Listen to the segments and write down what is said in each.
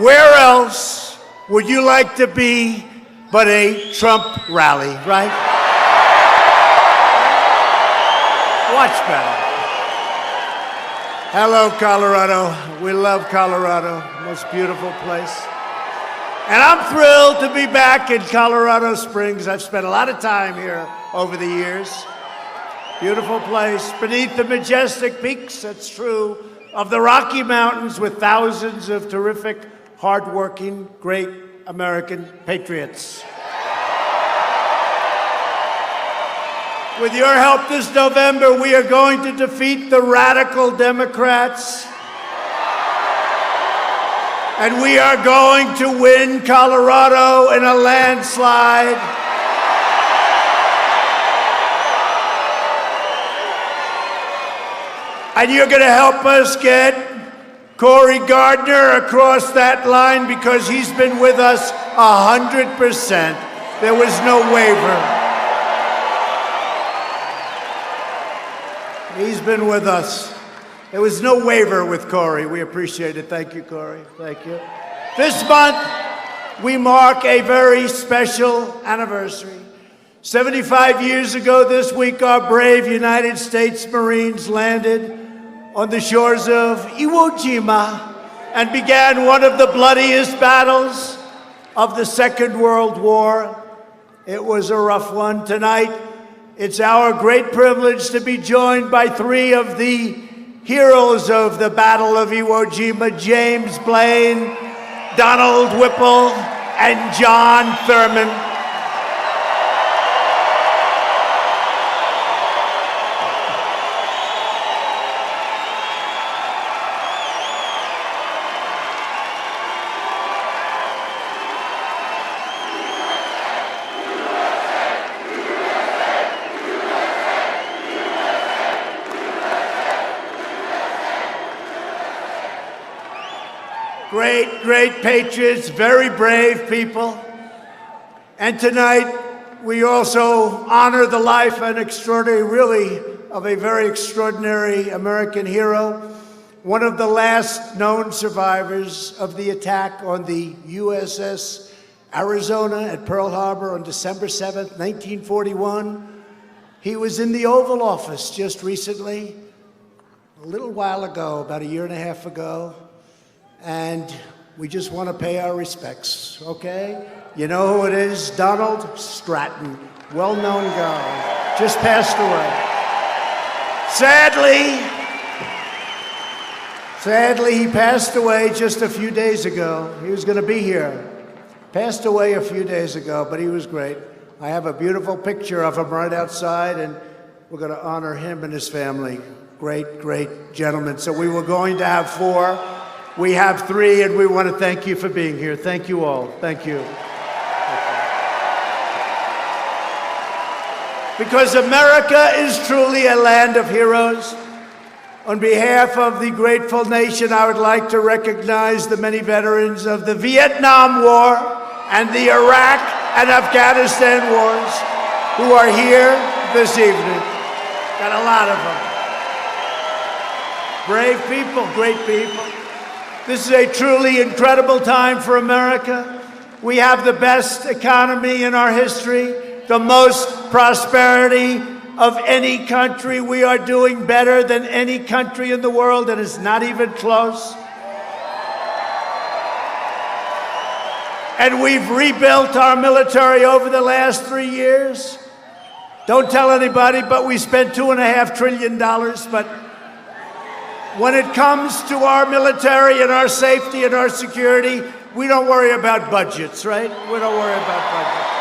Where else would you like to be but a Trump rally, right? Watch better. Hello, Colorado. We love Colorado, most beautiful place. And I'm thrilled to be back in Colorado Springs. I've spent a lot of time here over the years. Beautiful place beneath the majestic peaks, that's true, of the Rocky Mountains with thousands of terrific, hardworking, great American patriots. With your help this November, we are going to defeat the radical Democrats. And we are going to win Colorado in a landslide. And you're going to help us get Cory Gardner across that line because he's been with us 100%. There was no waiver. He's been with us. There was no waiver with Cory. We appreciate it. Thank you, Cory. Thank you. This month, we mark a very special anniversary. 75 years ago this week, our brave United States Marines landed on the shores of Iwo Jima and began one of the bloodiest battles of the Second World War. It was a rough one. Tonight, it's our great privilege to be joined by three of the heroes of the Battle of Iwo Jima: James Blaine, Donald Whipple, and John Thurman. Great, great patriots, very brave people. And tonight, we also honor the life and extraordinary, really, of a very extraordinary American hero, one of the last known survivors of the attack on the USS Arizona at Pearl Harbor on December 7th, 1941. He was in the Oval Office just recently, a little while ago, about a year and a half ago. And we just want to pay our respects, okay? You know who it is? Donald Stratton, well-known guy, just passed away. Sadly, he passed away just a few days ago. He was going to be here. Passed away a few days ago, but he was great. I have a beautiful picture of him right outside, and we're going to honor him and his family. Great, great gentleman. So we were going to have 4. We have 3, and we want to thank you for being here. Thank you all. Thank you. Because America is truly a land of heroes. On behalf of the grateful nation, I would like to recognize the many veterans of the Vietnam War and the Iraq and Afghanistan wars who are here this evening. Got a lot of them. Brave people, great people. This is a truly incredible time for America. We have the best economy in our history, the most prosperity of any country. We are doing better than any country in the world, and it's not even close. And we've rebuilt our military over the last 3 years. Don't tell anybody, but we spent $2.5 trillion, but when it comes to our military and our safety and our security, we don't worry about budgets, right? We don't worry about budgets.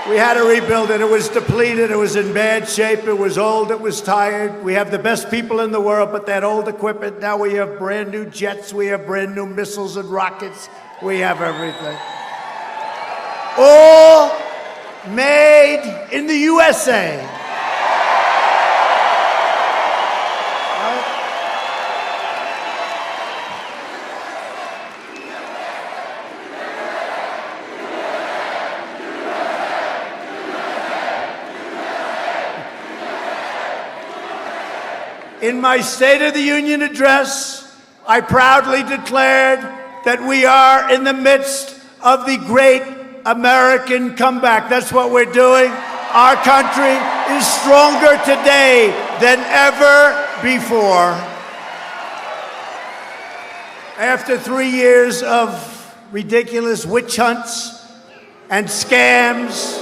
We had to rebuild it. It was depleted. It was in bad shape. It was old. It was tired. We have the best people in the world, but that old equipment, now we have brand new jets. We have brand new missiles and rockets. We have everything. All made in the USA. In my State of the Union address, I proudly declared that we are in the midst of the great American comeback. That's what we're doing. Our country is stronger today than ever before. After 3 years of ridiculous witch hunts and scams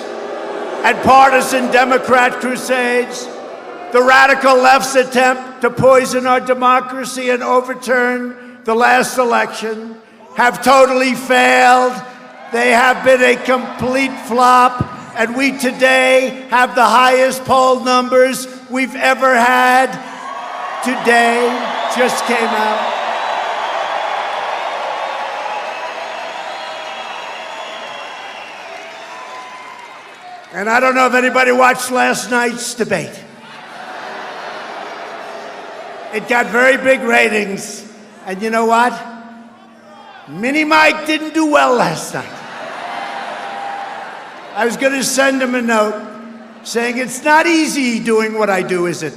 and partisan Democrat crusades, the radical left's attempt to poison our democracy and overturn the last election have totally failed. They have been a complete flop, and we today have the highest poll numbers we've ever had. Today just came out. And I don't know if anybody watched last night's debate. It got very big ratings. And you know what? Mini Mike didn't do well last night. I was going to send him a note saying, it's not easy doing what I do, is it?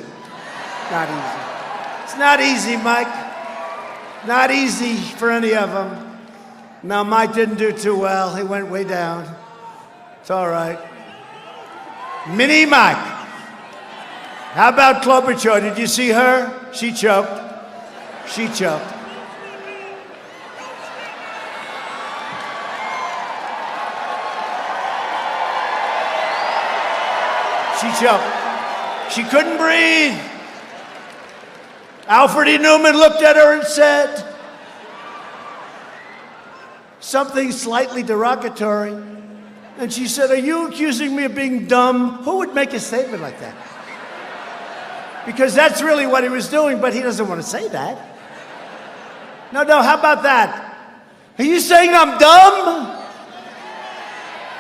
Not easy. It's not easy, Mike. Not easy for any of them. No, Mike didn't do too well. He went way down. It's all right. Mini Mike. How about Klobuchar? Did you see her? She choked. She choked. She choked. She couldn't breathe. Alfred E. Newman looked at her and said something slightly derogatory. And she said, are you accusing me of being dumb? Who would make a statement like that? Because that's really what he was doing, but he doesn't want to say that. No, how about that? Are you saying I'm dumb?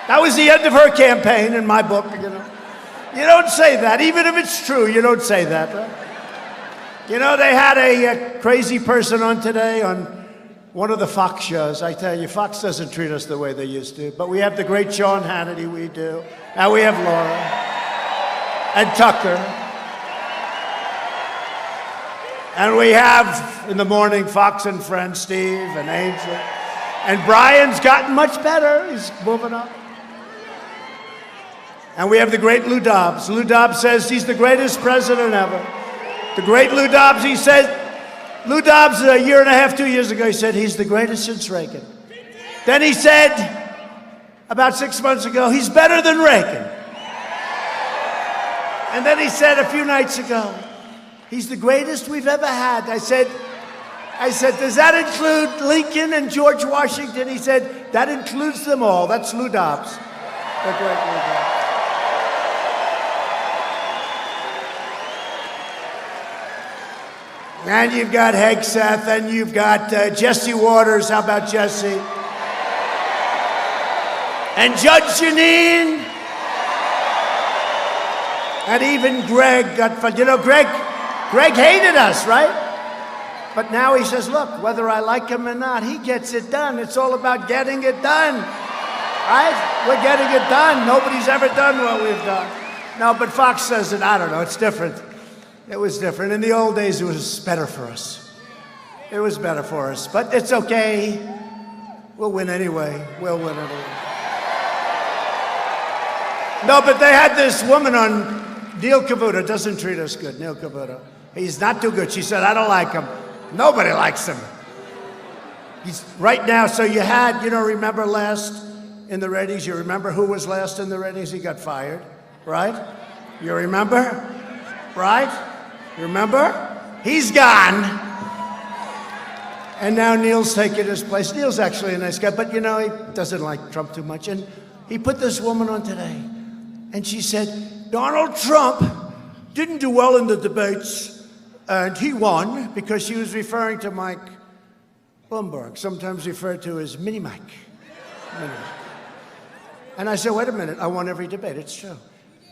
That was the end of her campaign in my book, you know. You don't say that. Even if it's true, you don't say that, right? You know, they had a crazy person on today on one of the Fox shows. I tell you, Fox doesn't treat us the way they used to. But we have the great Sean Hannity, we do. Now we have Laura and Tucker. And we have, in the morning, Fox and Friends, Steve and Ainsley. And Brian's gotten much better. He's moving up. And we have the great Lou Dobbs. Lou Dobbs says he's the greatest president ever. The great Lou Dobbs, he said, Lou Dobbs, a year and a half, 2 years ago, he said he's the greatest since Reagan. Then he said, about 6 months ago, he's better than Reagan. And then he said a few nights ago, he's the greatest we've ever had. I said, does that include Lincoln and George Washington? He said, that includes them all. That's Lou Dobbs. The great Lou Dobbs. And you've got Hegseth, and you've got Jesse Waters. How about Jesse? And Judge Jeanine. And even Greg got fun. You know, Greg hated us, right? But now he says, look, whether I like him or not, he gets it done. It's all about getting it done, right? We're getting it done. Nobody's ever done what we've done. No, but Fox says it. I don't know. It's different. It was different. In the old days, it was better for us. It was better for us. But it's okay. We'll win anyway. We'll win anyway. No, but they had this woman on, Neil Cavuto, doesn't treat us good, Neil Cavuto. He's not too good. She said, I don't like him. Nobody likes him. He's right now, so you had, remember last in the ratings, you remember who was last in the ratings? He got fired, right? You remember? Right? You remember? He's gone. And now Neil's taking his place. Neil's actually a nice guy, but he doesn't like Trump too much. And he put this woman on today, and she said, Donald Trump didn't do well in the debates, and he won because she was referring to Mike Bloomberg, sometimes referred to as Mini Mike. Mini Mike. And I said, wait a minute, I won every debate. It's true.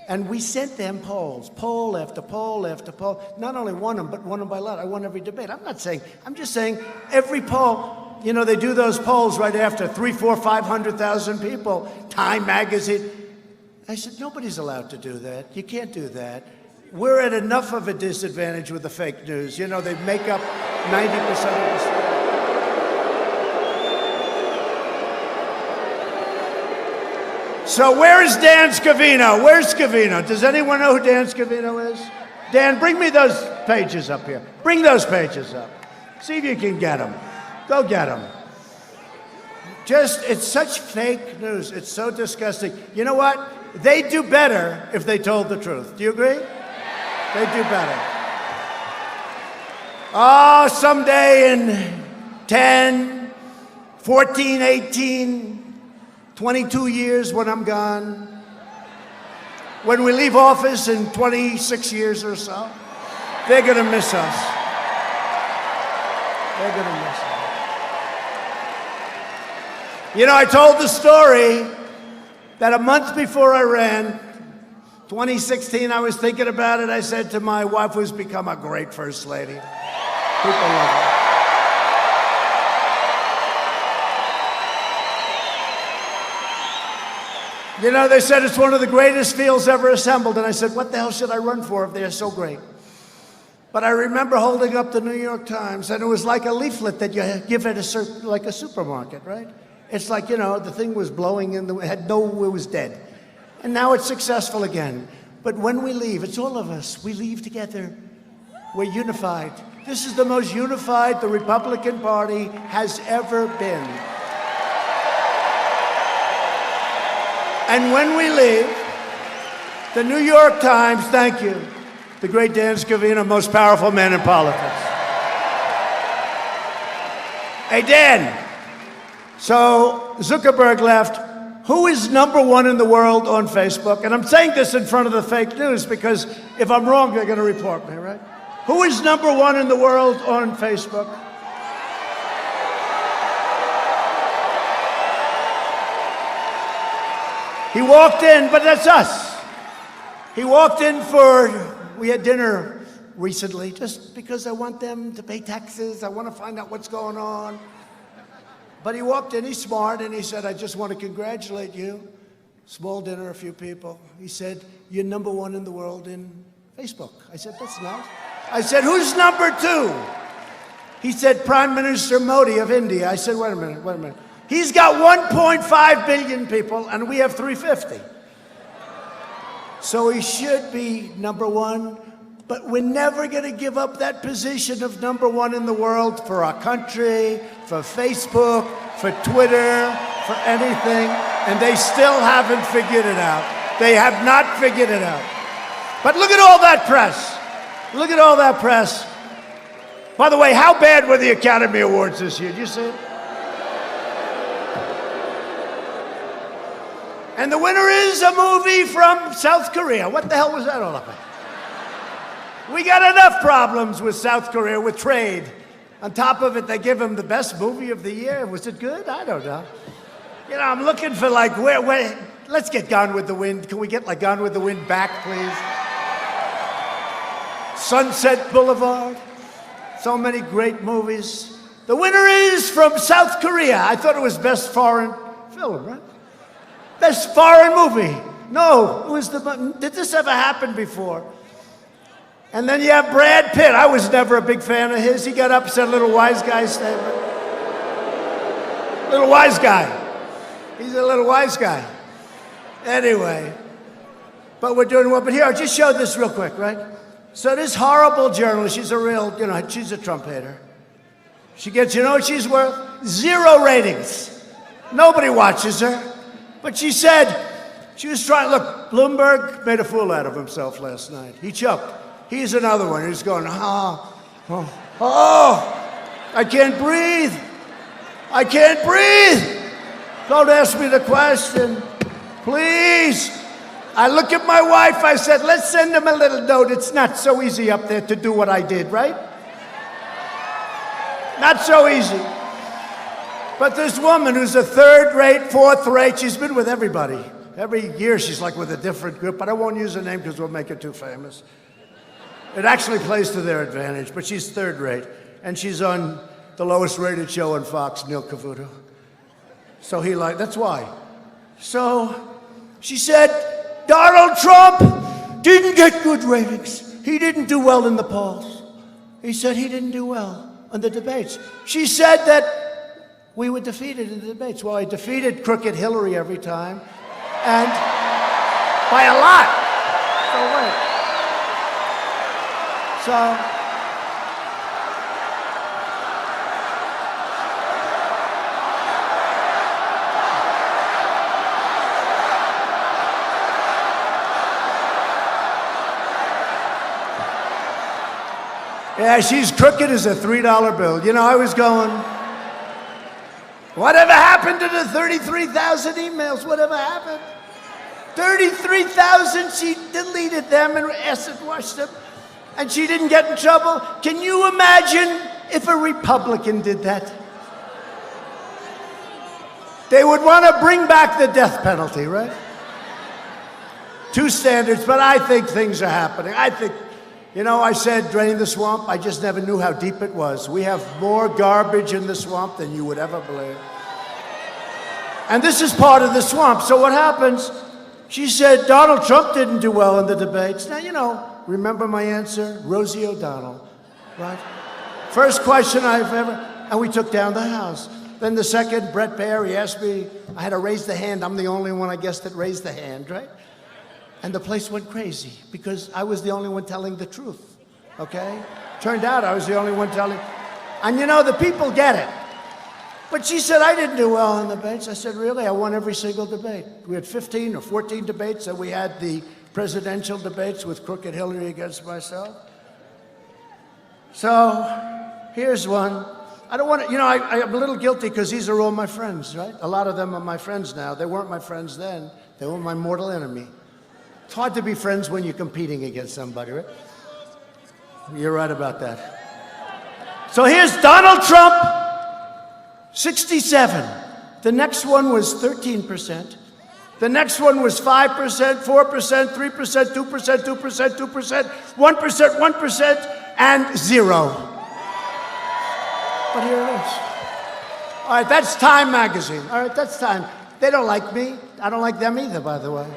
And we sent them polls, poll after poll after poll. Not only won them, but won them by a lot. I won every debate. I'm just saying every poll, they do those polls right after 300,000, 400,000, 500,000 people, Time magazine. I said, nobody's allowed to do that. You can't do that. We're at enough of a disadvantage with the fake news. They make up 90% of the state. So where is Dan Scavino? Where's Scavino? Does anyone know who Dan Scavino is? Dan, bring me those pages up here. Bring those pages up. See if you can get them. Go get them. It's such fake news. It's so disgusting. You know what? They'd do better if they told the truth. Do you agree? They'd do better. Oh, someday in 10, 14, 18, 22 years when I'm gone, when we leave office in 26 years or so, they're going to miss us. They're going to miss us. You know, I told the story that a month before I ran, 2016, I was thinking about it. I said to my wife, who's become a great first lady, people love her. You know, they said it's one of the greatest fields ever assembled. And I said, what the hell should I run for if they're so great? But I remember holding up the New York Times, and it was like a leaflet that you give at like a supermarket, right? It's like, you know, the thing was blowing in, it was dead. And now it's successful again. But when we leave, it's all of us. We leave together. We're unified. This is the most unified the Republican Party has ever been. And when we leave, the New York Times, thank you, the great Dan Scavino, most powerful man in politics. Hey, Dan, so Zuckerberg left. Who is #1 in the world on Facebook? And I'm saying this in front of the fake news because if I'm wrong, they're going to report me, right? Who is #1 in the world on Facebook? He walked in, but that's us. He walked in we had dinner recently, just because I want them to pay taxes. I want to find out what's going on. But he walked in, he's smart, and he said, I just want to congratulate you. Small dinner, a few people. He said, you're #1 in the world in Facebook. I said, that's nice. I said, who's #2? He said, Prime Minister Modi of India. I said, wait a minute. He's got 1.5 billion people, and we have 350. So he should be #1, but we're never going to give up that position of #1 in the world for our country, for Facebook, for Twitter, for anything, and they still haven't figured it out. They have not figured it out. But look at all that press. Look at all that press. By the way, how bad were the Academy Awards this year? Did you see it? And the winner is a movie from South Korea. What the hell was that all about? We got enough problems with South Korea with trade. On top of it, they give him the best movie of the year. Was it good? I don't know. You know, I'm looking for like, where let's get Gone with the Wind. Can we get like Gone with the Wind back, please? Sunset Boulevard. So many great movies. The winner is from South Korea. I thought it was best foreign film, right? Best foreign movie. No, it was did this ever happen before? And then you have Brad Pitt. I was never a big fan of his. He got up and said a little wise guy statement. Little wise guy. He's a little wise guy. Anyway, but we're doing well. But here, I'll just show this real quick, right? So this horrible journalist, she's a real, you know, she's a Trump hater. She gets, you know what she's worth? 0 ratings. Nobody watches her. But she said, she was trying, look, Bloomberg made a fool out of himself last night. He choked. He's another one who's going, I can't breathe. I can't breathe. Don't ask me the question, please. I look at my wife, I said, let's send him a little note. It's not so easy up there to do what I did, right? Not so easy. But this woman who's a 3rd rate, 4th rate, she's been with everybody. Every year she's like with a different group, but I won't use her name because we'll make her too famous. It actually plays to their advantage, but she's 3rd rate. And she's on the lowest rated show on Fox, Neil Cavuto. So that's why. So she said, Donald Trump didn't get good ratings. He didn't do well in the polls. He said he didn't do well. on the debates. She said that we were defeated in the debates. Well, I defeated crooked Hillary every time, and by a lot. So wait. So. Yeah, she's crooked as a $3 bill. You know, I was going, whatever happened to the 33,000 emails? Whatever happened? 33,000, she deleted them and acid washed them, and she didn't get in trouble. Can you imagine if a Republican did that? They would want to bring back the death penalty, right? Two standards, but I think things are happening. I think, you know, I said drain the swamp. I just never knew how deep it was. We have more garbage in the swamp than you would ever believe. And this is part of the swamp. So what happens? She said Donald Trump didn't do well in the debates. Now, you know, remember my answer? Rosie O'Donnell, right? First question I've ever, and we took down the House. Then the second, Brett Baer, he asked me, I had to raise the hand. I'm the only one, I guess, that raised the hand, right? And the place went crazy because I was the only one telling the truth, okay? Turned out I was the only one telling, and you know, the people get it. But she said I didn't do well in the debates. I said, really? I won every single debate. We had 15 or 14 debates, and we had the presidential debates with crooked Hillary against myself. So here's one. I don't want to, you know, I'm a little guilty because these are all my friends, right? A lot of them are my friends now. They weren't my friends then. They were my mortal enemy. It's hard to be friends when you're competing against somebody, right? You're right about that. So here's Donald Trump, 67. The next one was 13%. The next one was 5%, 4%, 3%, 2%, 2%, 2%, 1%, 1%, and 0. But here it is. All right, that's Time magazine. All right, that's Time. They don't like me. I don't like them either, by the way.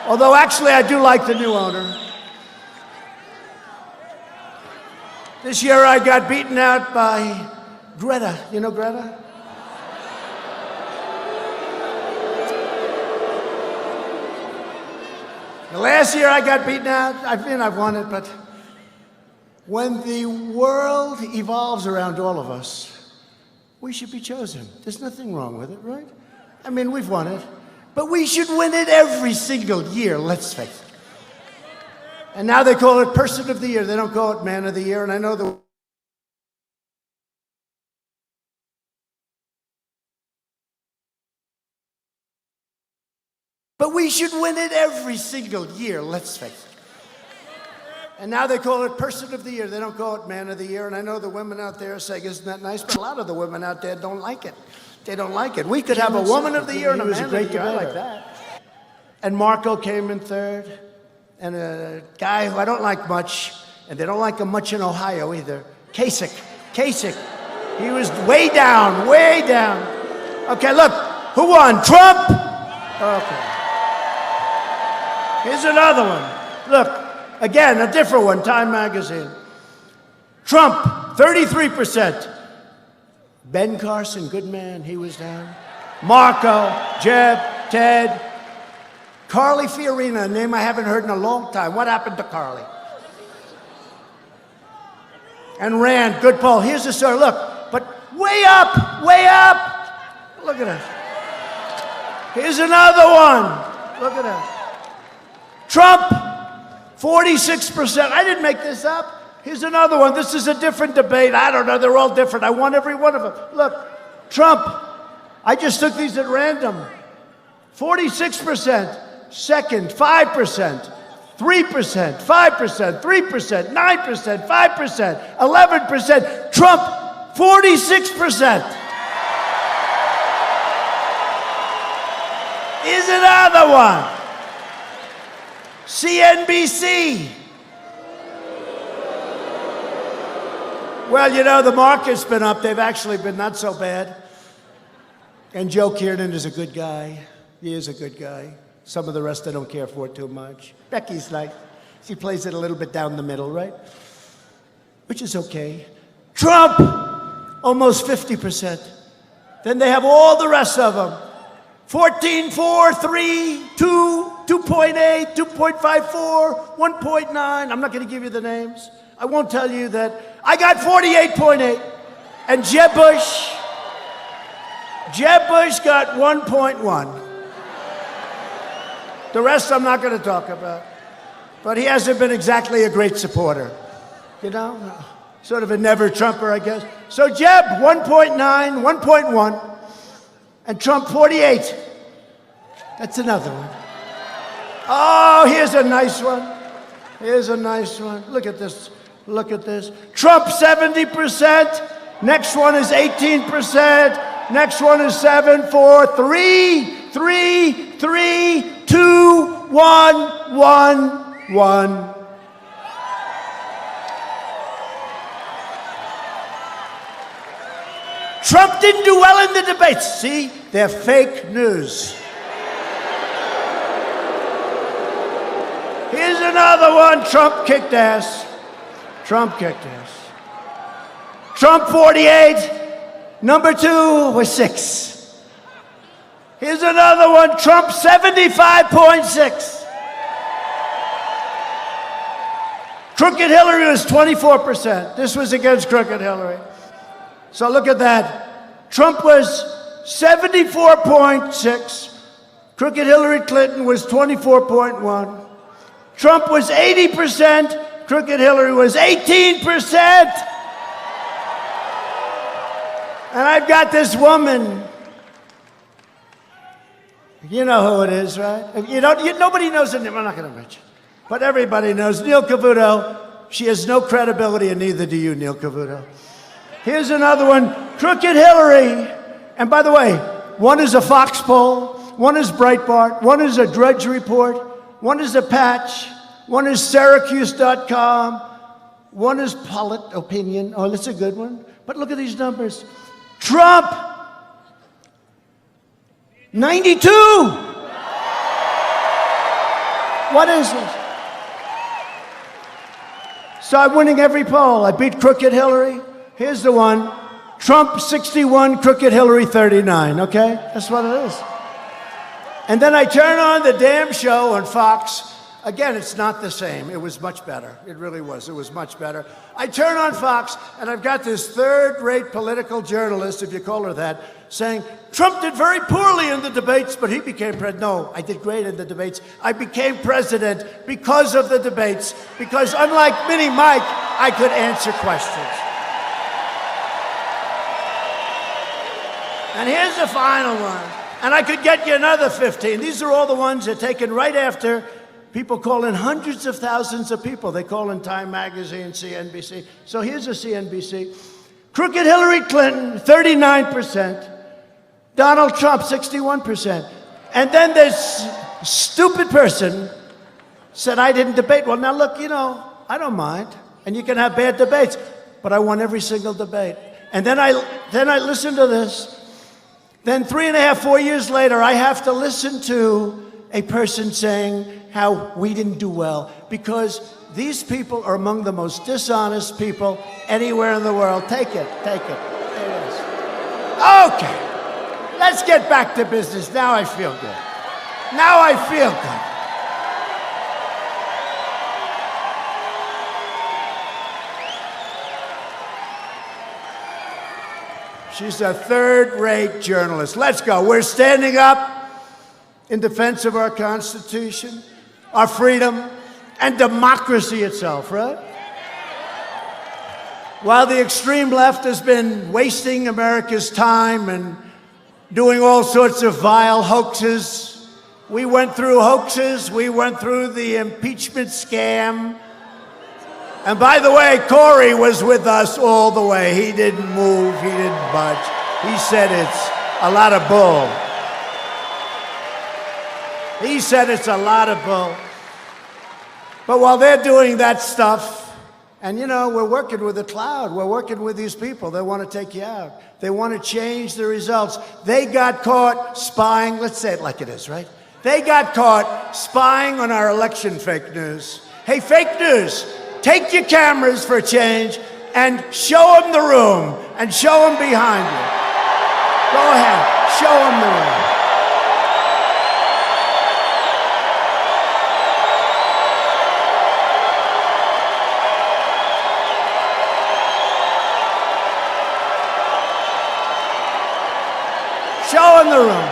Although, actually, I do like the new owner. This year, I got beaten out by Greta. You know Greta? The last year, I got beaten out. I've won it, but when the world evolves around all of us, we should be chosen. There's nothing wrong with it, right? I mean, we've won it. But we should win it every single year, let's face it. And now they call it Person of the Year. They don't call it Man of the Year. And I know the But we should win it every single year, let's face it. And now they call it Person of the Year. They don't call it Man of the Year. And I know the women out there are saying, isn't that nice? But a lot of the women out there don't like it. They don't like it. We could have a Woman of the Year and a Man of the Year. I like that. And Marco came in third. And a guy who I don't like much, and they don't like him much in Ohio either, Kasich. He was way down, way down. Okay, look, who won? Trump? Okay. Here's another one. Look, again, a different one, Time magazine. Trump, 33%. Ben Carson, good man, he was down. Marco, Jeb, Ted. Carly Fiorina, a name I haven't heard in a long time. What happened to Carly? And Rand, good poll. Here's the story, look, but way up, way up. Look at that. Here's another one. Look at that. Trump, 46%. I didn't make this up. Here's another one. This is a different debate. I don't know. They're all different. I won every one of them. Look, Trump. I just took these at random. 46%. Second, 5%. 3%. 5%. 3%. 9%. 5%. 11%. Trump, 46%. Here's another one. CNBC. Well, you know, the market's been up. They've actually been not so bad. And Joe Kiernan is a good guy. He is a good guy. Some of the rest I don't care for too much. Becky's like, she plays it a little bit down the middle, right? Which is okay. Trump, almost 50%. Then they have all the rest of them. 14, 4, 3, 2, 2.8, 2.54, 1.9. I'm not going to give you the names. I won't tell you that. I got 48.8. And Jeb Bush got 1.1. The rest I'm not going to talk about. But he hasn't been exactly a great supporter. You know? Sort of a never-Trumper, I guess. So Jeb, 1.9, 1.1. And Trump, 48. That's another one. Oh, here's a nice one. Here's a nice one. Look at this. Look at this. Trump, 70%. Next one is 18%. Next one is 7, 4, 3, 3, 3, 2, 1, 1, 1. Trump didn't do well in the debates. See, they're fake news. Here's another one. Trump kicked ass. Trump kicked ass. Trump 48. Number 2 was 6. Here's another one. Trump 75.6. Crooked Hillary was 24%. This was against Crooked Hillary. So look at that. Trump was 74.6. Crooked Hillary Clinton was 24.1. Trump was 80%. Crooked Hillary was 18%. And I've got this woman. You know who it is, right? Nobody knows her name. I'm not going to mention. But everybody knows Neil Cavuto. She has no credibility, and neither do you, Neil Cavuto. Here's another one, Crooked Hillary. And by the way, one is a Fox poll, one is Breitbart, one is a Drudge Report, one is a Patch, one is Syracuse.com, one is Polit Opinion. Oh, that's a good one. But look at these numbers. Trump, 92. What is this? So I'm winning every poll. I beat Crooked Hillary. Here's the one. Trump 61, Crooked Hillary 39, okay? That's what it is. And then I turn on the damn show on Fox. Again, it's not the same. It was much better. It really was. It was much better. I turn on Fox, and I've got this third-rate political journalist, if you call her that, saying, Trump did very poorly in the debates, but he became president. No, I did great in the debates. I became president because of the debates, because unlike Mini Mike, I could answer questions. And here's the final one. And I could get you another 15. These are all the ones that are taken right after people call in hundreds of thousands of people. They call in Time Magazine, CNBC. So here's a CNBC. Crooked Hillary Clinton, 39%. Donald Trump, 61%. And then this stupid person said, I didn't debate. Well, now look, I don't mind. And you can have bad debates. But I won every single debate. And then I listened to this. Then 3.5, 4 years later, I have to listen to a person saying how we didn't do well, because these people are among the most dishonest people anywhere in the world. Take it. There it is. Okay, let's get back to business. Now I feel good. She's a third-rate journalist. Let's go. We're standing up in defense of our Constitution, our freedom, and democracy itself, right? While the extreme left has been wasting America's time and doing all sorts of vile hoaxes, we went through hoaxes, we went through the impeachment scam. And by the way, Corey was with us all the way. He didn't move, he didn't budge. He said it's a lot of bull. He said it's a lot of bull. But while they're doing that stuff, and we're working with a cloud, we're working with these people. They want to take you out. They want to change the results. They got caught spying, let's say it like it is, right? They got caught spying on our election fake news. Hey, fake news, take your cameras for a change and show them the room and show them behind you. Go ahead, show them the room. Show them the room.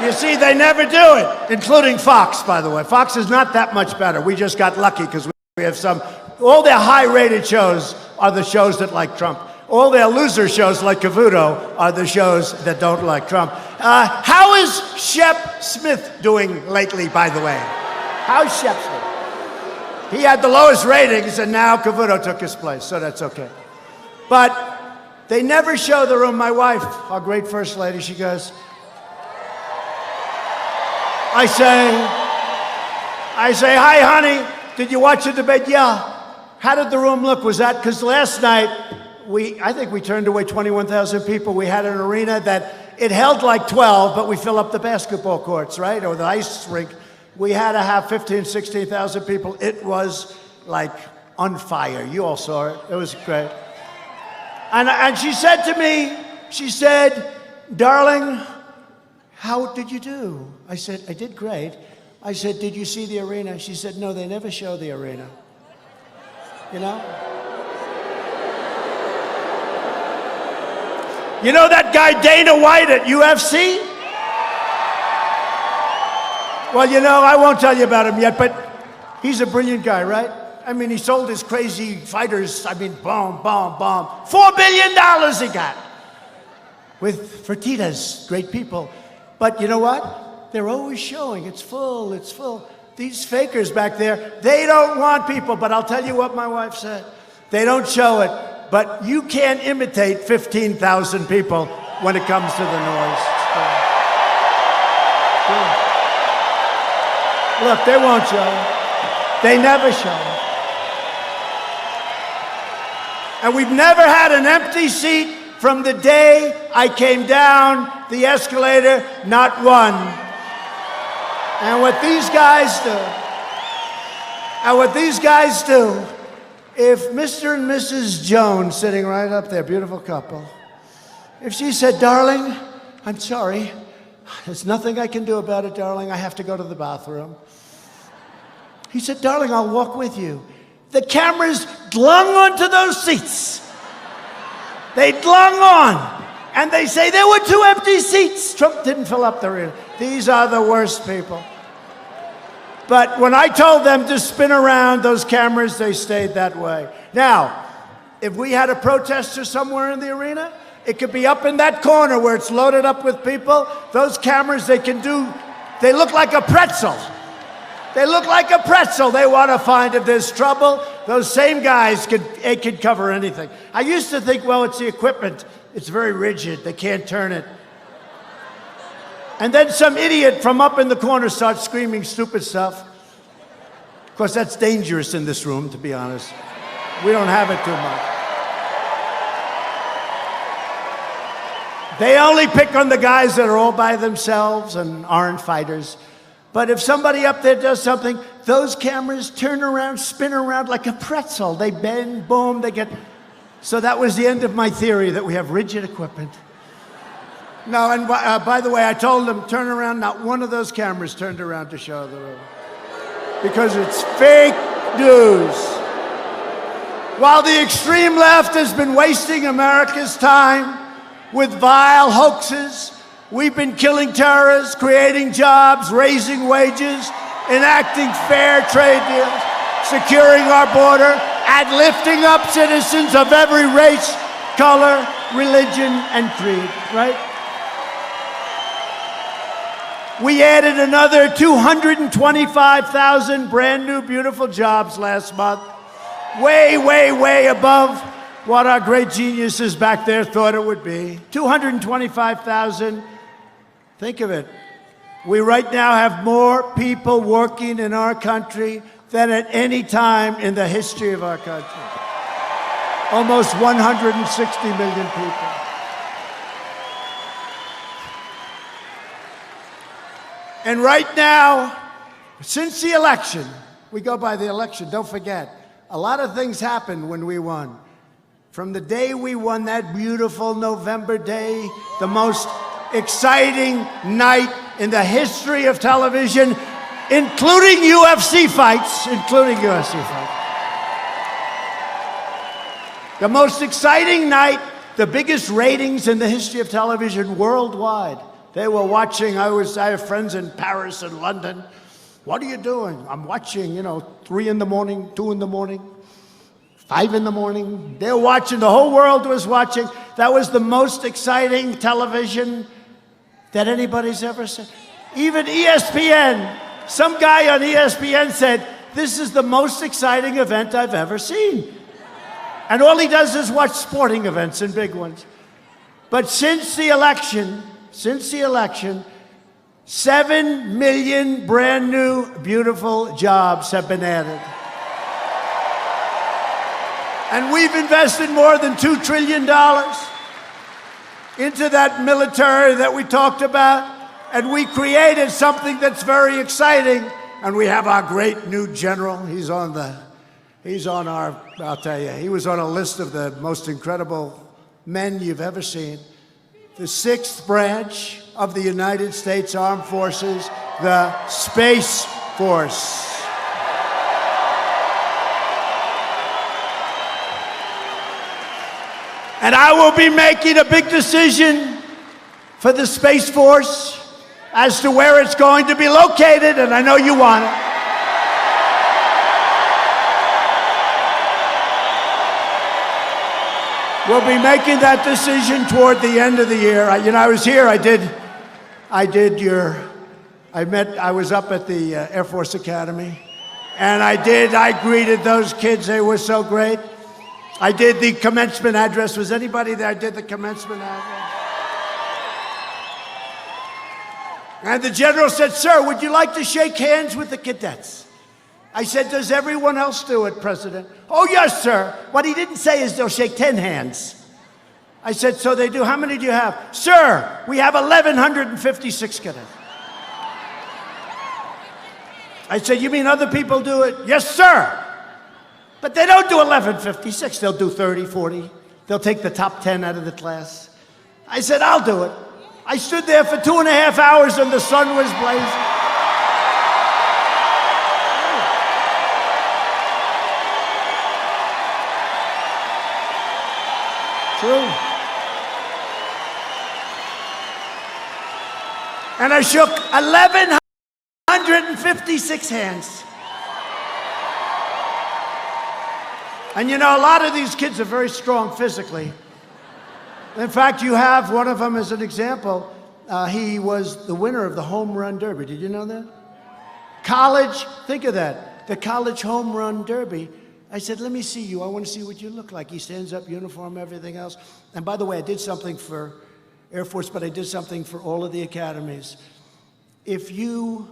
You see, they never do it, including Fox, by the way. Fox is not that much better. We just got lucky because we have some. All their high-rated shows are the shows that like Trump. All their loser shows like Cavuto are the shows that don't like Trump. How is Shep Smith doing lately, by the way? How's Shep Smith? He had the lowest ratings, and now Cavuto took his place, so that's okay. But they never show the room. My wife, our great first lady, she goes, I say, hi, honey, did you watch the debate? Yeah. How did the room look? Was that, because last night, I think we turned away 21,000 people. We had an arena that it held like 12, but we fill up the basketball courts, right? Or the ice rink. We had to have 15, 16,000 people. It was like on fire. You all saw it. It was great. And she said to me, she said, darling, how did you do? I said, I did great. I said, did you see the arena? She said, no, they never show the arena. You know? You know that guy Dana White at UFC? Well, you know, I won't tell you about him yet, but he's a brilliant guy, right? I mean, he sold his crazy fighters, I mean, bomb. $4 billion he got with Fertitas, great people. But you know what? They're always showing, it's full, it's full. These fakers back there, they don't want people, but I'll tell you what my wife said. They don't show it. But you can't imitate 15,000 people when it comes to the noise. Look, they won't show. They never show. And we've never had an empty seat from the day I came down the escalator, not one. And what these guys do, if Mr. and Mrs. Jones, sitting right up there, beautiful couple, if she said, darling, I'm sorry, there's nothing I can do about it, darling, I have to go to the bathroom. He said, darling, I'll walk with you. The cameras glung onto those seats. They glung on. And they say there were 2 empty seats. Trump didn't fill up the arena. These are the worst people. But when I told them to spin around those cameras, they stayed that way. Now, if we had a protester somewhere in the arena, it could be up in that corner where it's loaded up with people. Those cameras, they look like a pretzel. They look like a pretzel. They want to find if there's trouble. Those same guys could cover anything. I used to think, well, it's the equipment. It's very rigid. They can't turn it. And then some idiot from up in the corner starts screaming stupid stuff. Of course, that's dangerous in this room, to be honest. We don't have it too much. They only pick on the guys that are all by themselves and aren't fighters. But if somebody up there does something, those cameras turn around, spin around like a pretzel. They bend, boom, they get... So that was the end of my theory that we have rigid equipment. No, and by the way, I told them, turn around. Not one of those cameras turned around to show the room. Because it's fake news. While the extreme left has been wasting America's time with vile hoaxes, we've been killing terrorists, creating jobs, raising wages, enacting fair trade deals, securing our border, and lifting up citizens of every race, color, religion, and creed, right? We added another 225,000 brand new beautiful jobs last month. Way, way, way above what our great geniuses back there thought it would be. 225,000. Think of it. We right now have more people working in our country than at any time in the history of our country. Almost 160 million people. And right now, since the election, we go by the election, don't forget, a lot of things happened when we won. From the day we won, that beautiful November day, the most exciting night in the history of television, including UFC fights, The most exciting night, the biggest ratings in the history of television worldwide. They were watching. I have friends in Paris and London. What are you doing? I'm watching, 3 in the morning, 2 in the morning, 5 in the morning. They're watching. The whole world was watching. That was the most exciting television that anybody's ever seen. Even ESPN, some guy on ESPN said, this is the most exciting event I've ever seen. And all he does is watch sporting events and big ones. But since the election, 7 million brand new, beautiful jobs have been added. And we've invested more than $2 trillion into that military that we talked about. And we created something that's very exciting. And we have our great new general. I'll tell you, he was on a list of the most incredible men you've ever seen. The 6th branch of the United States Armed Forces, the Space Force. And I will be making a big decision for the Space Force as to where it's going to be located, and I know you want it. We'll be making that decision toward the end of the year. I was here. I was up at the Air Force Academy, and I greeted those kids. They were so great. I did the commencement address. Was anybody there? I did the commencement address. And the general said, sir, would you like to shake hands with the cadets? I said, does everyone else do it, President? Oh, yes, sir. What he didn't say is they'll shake 10 hands. I said, so they do. How many do you have? Sir, we have 1,156 cadets. I said, you mean other people do it? Yes, sir. But they don't do 1156. They'll do 30, 40. They'll take the top 10 out of the class. I said, I'll do it. I stood there for 2.5 hours and the sun was blazing. True. And I shook 1,156 hands. And a lot of these kids are very strong physically. In fact, you have one of them as an example. He was the winner of the home run derby. Did you know that? College, think of that. The college home run derby. I said, let me see you. I want to see what you look like. He stands up, uniform, everything else. And by the way, I did something for Air Force, but I did something for all of the academies. If you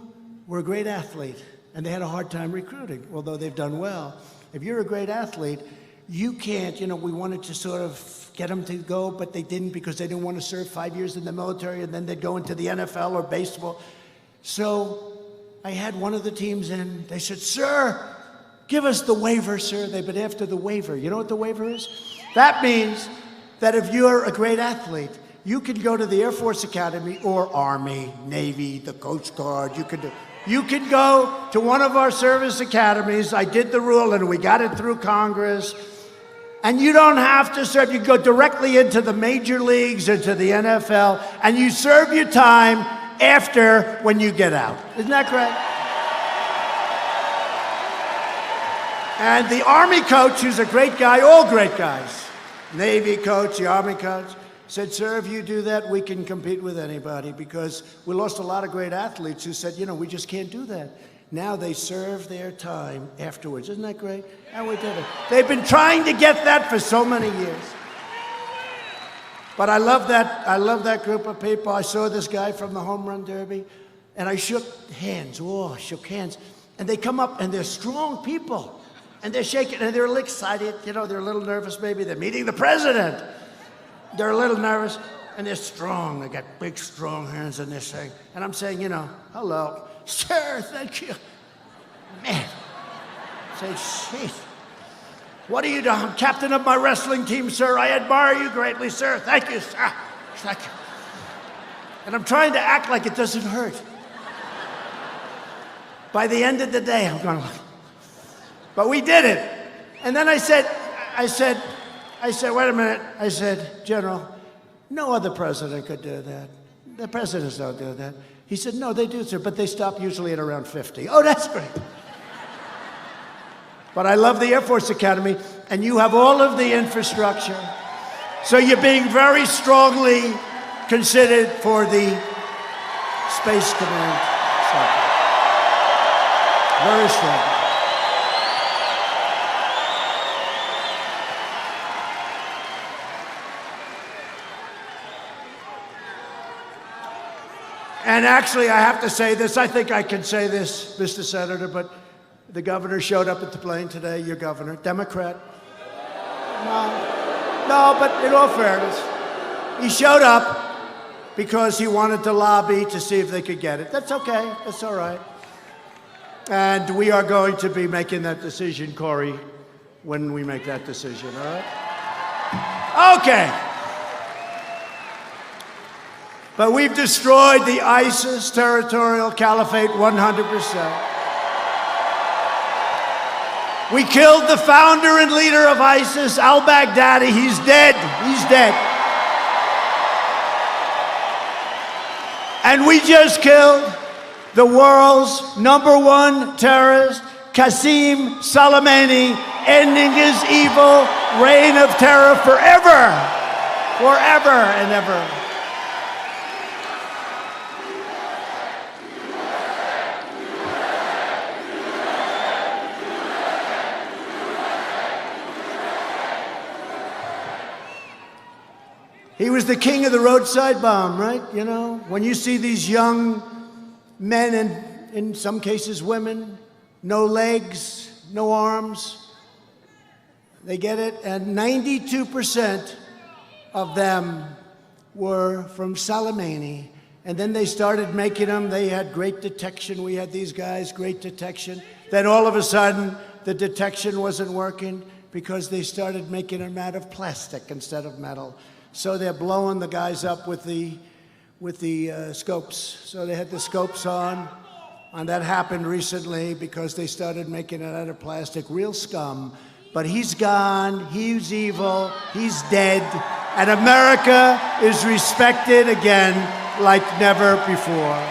were a great athlete, and they had a hard time recruiting, although they've done well, if you're a great athlete, you can't, we wanted to sort of get them to go, but they didn't because they didn't want to serve 5 years in the military and then they'd go into the NFL or baseball. So I had one of the teams in. They said, sir, give us the waiver, sir. They've been after the waiver. You know what the waiver is? That means that if you're a great athlete, you can go to the Air Force Academy or Army, Navy, the Coast Guard. You can go to one of our service academies. I did the rule and we got it through Congress. And you don't have to serve. You go directly into the major leagues, into the NFL, and you serve your time after when you get out. Isn't that great? And the Army coach, who's a great guy, all great guys, Navy coach, the Army coach, said, sir, if you do that, we can compete with anybody, because we lost a lot of great athletes who said, we just can't do that. Now they serve their time afterwards. Isn't that great? And we did it. They've been trying to get that for so many years. But I love that group of people. I saw this guy from the home run derby, and I shook hands. Oh, I shook hands. And they come up, and they're strong people. And they're shaking, and they're a little excited. They're a little nervous maybe. They're meeting the president. They're a little nervous. And they're strong. They got big, strong hands, and they're saying, and I'm saying, you know, hello. Sir, thank you. Man. I say, shit. What are you doing? I'm captain of my wrestling team, sir. I admire you greatly, sir. Thank you, sir. Thank you. And I'm trying to act like it doesn't hurt. By the end of the day, I'm going, but we did it. And then I said, wait a minute. I said, General, no other president could do that. The presidents don't do that. He said, no, they do, sir, but they stop usually at around 50. Oh, that's great. But I love the Air Force Academy, and you have all of the infrastructure. So you're being very strongly considered for the Space Command. Very strong. And actually, I have to say this. I think I can say this, Mr. Senator, but the governor showed up at the plane today, your governor, Democrat. No, but in all fairness, he showed up because he wanted to lobby to see if they could get it. That's okay. That's all right. And we are going to be making that decision, Corey, when we make that decision, all right? Okay. But we've destroyed the ISIS territorial caliphate 100%. We killed the founder and leader of ISIS, al-Baghdadi. He's dead. He's dead. And we just killed the world's #1 terrorist, Qasem Soleimani, ending his evil reign of terror forever. Forever and ever. He was the king of the roadside bomb, right? You know, when you see these young men and in some cases women, no legs, no arms, they get it. And 92% of them were from Soleimani. And then they started making them. They had great detection. We had these guys, great detection. Then all of a sudden, the detection wasn't working because they started making them out of plastic instead of metal. So they're blowing the guys up with the scopes. So they had the scopes on, and that happened recently because they started making it out of plastic. Real scum. But he's gone, he's evil, he's dead, and America is respected again like never before.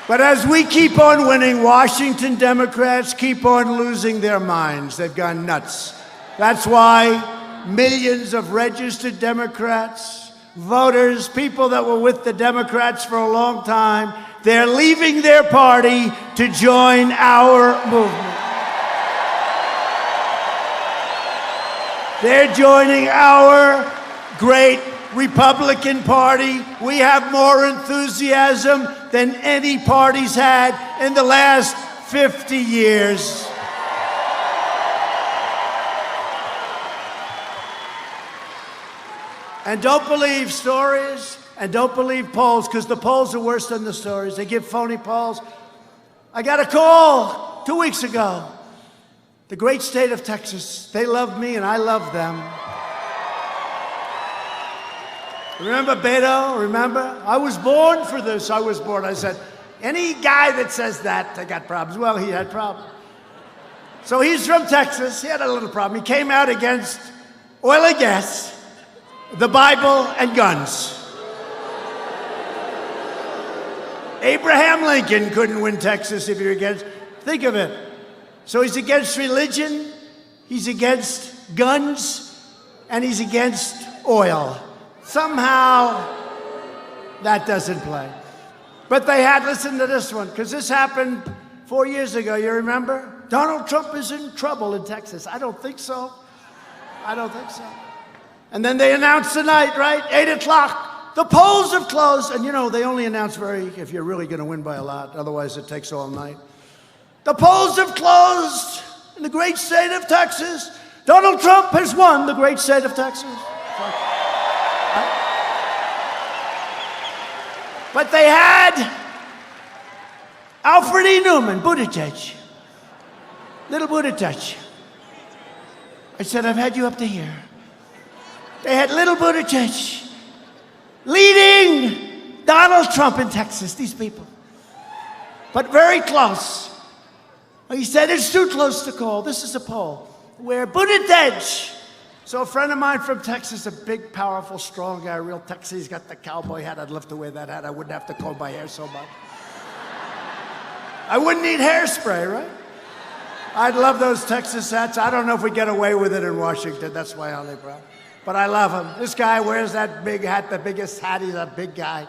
But as we keep on winning, Washington Democrats keep on losing their minds. They've gone nuts. That's why millions of registered Democrats, voters, people that were with the Democrats for a long time, they're leaving their party to join our movement. They're joining our great Republican Party. We have more enthusiasm than any party's had in the last 50 years. And don't believe stories and don't believe polls, because the polls are worse than the stories. They give phony polls. I got a call 2 weeks ago. The great state of Texas, they love me and I love them. Remember Beto? Remember? I was born for this. I was born. I said, any guy that says that, they got problems. Well, he had problems. So he's from Texas. He had a little problem. He came out against oil and gas, the Bible, and guns. Abraham Lincoln couldn't win Texas if you're against. Think of it. So he's against religion, he's against guns, and he's against oil. Somehow, that doesn't play. But they had, listen to this one, because this happened 4 years ago, you remember? Donald Trump is in trouble in Texas. I don't think so. I don't think so. And then they announced tonight, right? 8 o'clock. The polls have closed. And you know, they only announce if you're really going to win by a lot. Otherwise, it takes all night. The polls have closed in the great state of Texas. Donald Trump has won the great state of Texas. But they had Alfred E. Newman, Buttigieg, little Buttigieg. I said, I've had you up to here. They had little Buttigieg leading Donald Trump in Texas, these people. But very close. He said, it's too close to call. This is a poll where Buttigieg, so a friend of mine from Texas, a big, powerful, strong guy, real Texas, he's got the cowboy hat. I'd love to wear that hat. I wouldn't have to comb my hair so much. I wouldn't need hairspray, right? I'd love those Texas hats. I don't know if we get away with it in Washington. That's my only problem. But I love him. This guy wears that big hat, the biggest hat. He's a big guy.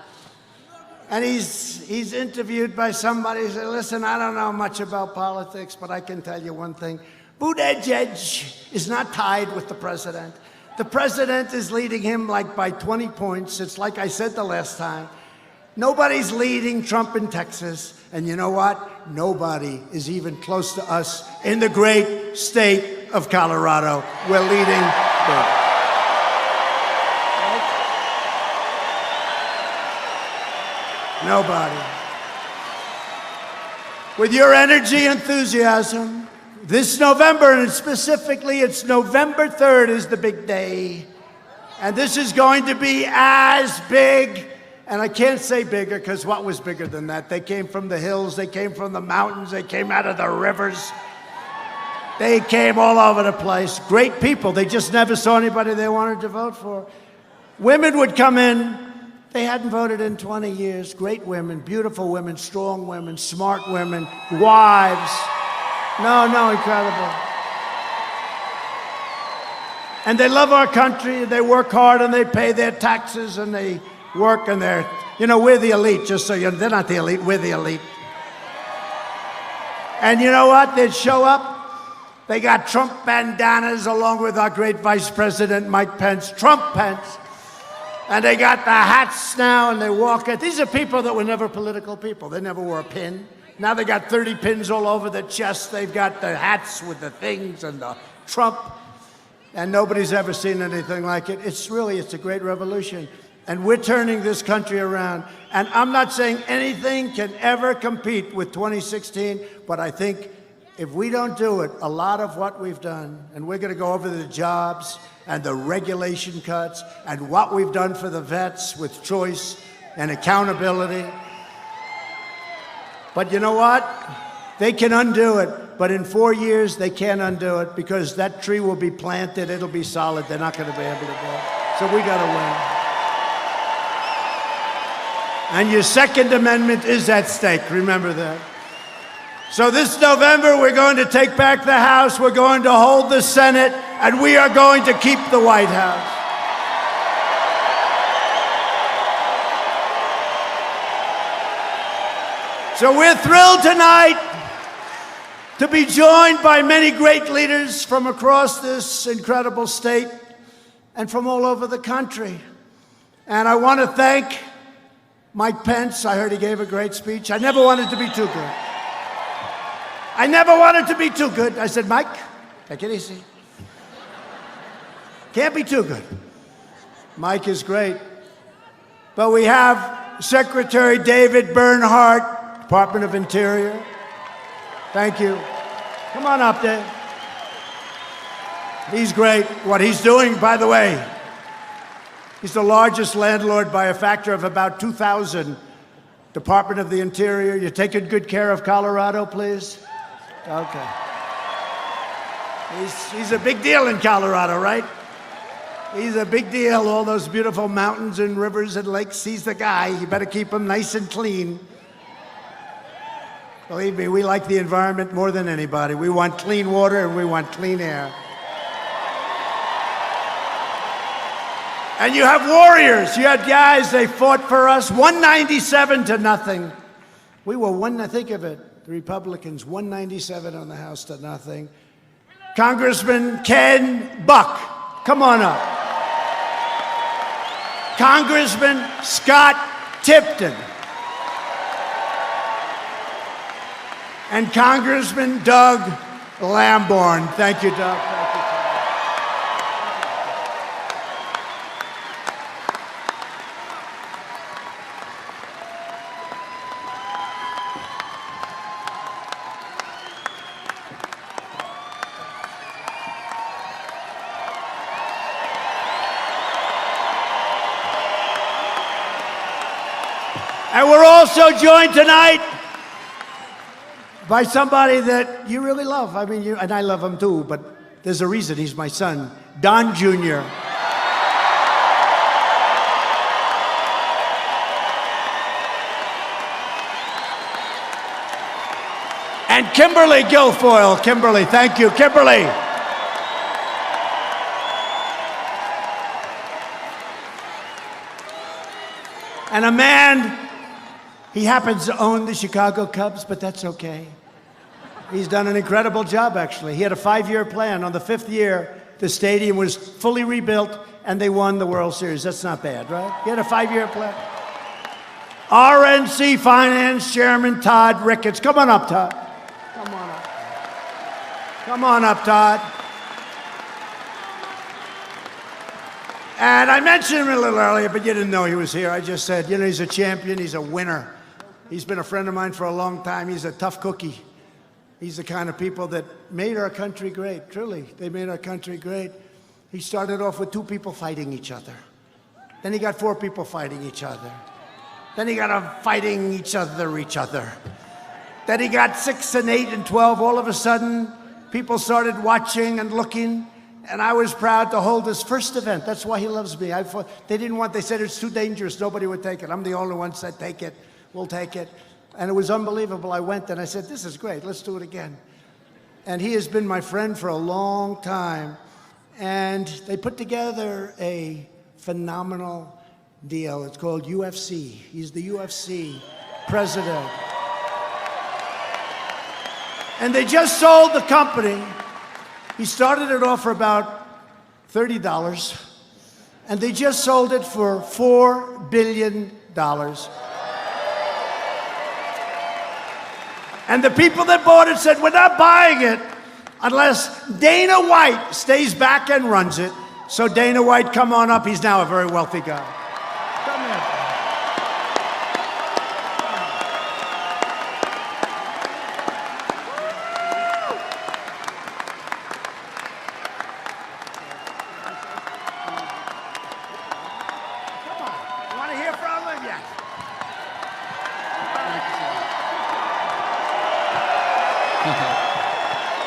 And he's interviewed by somebody. He said, listen, I don't know much about politics, but I can tell you one thing. Buttigieg is not tied with the president. The president is leading him like by 20 points. It's like I said the last time. Nobody's leading Trump in Texas. And you know what? Nobody is even close to us in the great state of Colorado. We're leading. Nobody. With your energy, enthusiasm, this November, and specifically it's November 3rd is the big day. And this is going to be as big, and I can't say bigger because what was bigger than that? They came from the hills, they came from the mountains, they came out of the rivers. They came all over the place. Great people. They just never saw anybody they wanted to vote for. Women would come in. They hadn't voted in 20 years. Great women, beautiful women, strong women, smart women, wives. No, incredible. And they love our country. They work hard and they pay their taxes and they work and they're, we're the elite, just so you know. They're not the elite, we're the elite. And you know what? They'd show up. They got Trump bandanas along with our great Vice President, Mike Pence, Trump Pence. And they got the hats now, and they walk it. These are people that were never political people. They never wore a pin. Now they got 30 pins all over their chest. They've got the hats with the things and the Trump. And nobody's ever seen anything like it. It's a great revolution. And we're turning this country around. And I'm not saying anything can ever compete with 2016, but I think if we don't do it, a lot of what we've done, and we're going to go over the jobs and the regulation cuts and what we've done for the vets with choice and accountability. But you know what? They can undo it, but in 4 years, they can't undo it because that tree will be planted, it'll be solid, they're not going to be able to do it. So we got to win. And your Second Amendment is at stake, remember that. So this November, we're going to take back the House, we're going to hold the Senate, and we are going to keep the White House. So we're thrilled tonight to be joined by many great leaders from across this incredible state and from all over the country. And I want to thank Mike Pence. I heard he gave a great speech. I never wanted to be too good. I never wanted to be too good. I said, Mike, take it easy. Can't be too good. Mike is great. But we have Secretary David Bernhardt, Department of Interior. Thank you. Come on up there. He's great. What he's doing, by the way, he's the largest landlord by a factor of about 2,000. Department of the Interior, you're taking good care of Colorado, please? Okay. He's a big deal in Colorado, right? He's a big deal. All those beautiful mountains and rivers and lakes. He's the guy. You better keep them nice and clean. Believe me, we like the environment more than anybody. We want clean water and we want clean air. And you have warriors. You had guys, they fought for us, 197 to nothing. We were think of it. The Republicans, 197 on the House to nothing. Congressman Ken Buck, come on up. Congressman Scott Tipton. And Congressman Doug Lamborn. Thank you, Doug. Thank you. And we're also joined tonight by somebody that you really love. I mean, and I love him too, but there's a reason he's my son, Don Jr. And Kimberly Guilfoyle. Kimberly, thank you, Kimberly. And a man, he happens to own the Chicago Cubs, but that's okay. He's done an incredible job, actually. He had a 5-year plan. On the 5th year, the stadium was fully rebuilt, and they won the World Series. That's not bad, right? He had a 5-year plan. RNC Finance Chairman Todd Ricketts. Come on up, Todd. Come on up. Come on up, Todd. And I mentioned him a little earlier, but you didn't know he was here. I just said, you know, he's a champion. He's a winner. He's been a friend of mine for a long time. He's a tough cookie. He's the kind of people that made our country great. Truly, they made our country great. He started off with 2 people fighting each other. Then he got 4 people fighting each other. Then he got them fighting each other. Then he got 6 and 8 and 12. All of a sudden, people started watching and looking. And I was proud to hold his first event. That's why he loves me. They said it's too dangerous. Nobody would take it. I'm the only one that said, take it. We'll take it. And it was unbelievable. I went and I said, this is great. Let's do it again. And he has been my friend for a long time. And they put together a phenomenal deal. It's called UFC. He's the UFC president. And they just sold the company. He started it off for about $30, and they just sold it for $4 billion. And the people that bought it said, we're not buying it unless Dana White stays back and runs it. So Dana White, come on up. He's now a very wealthy guy. Come here.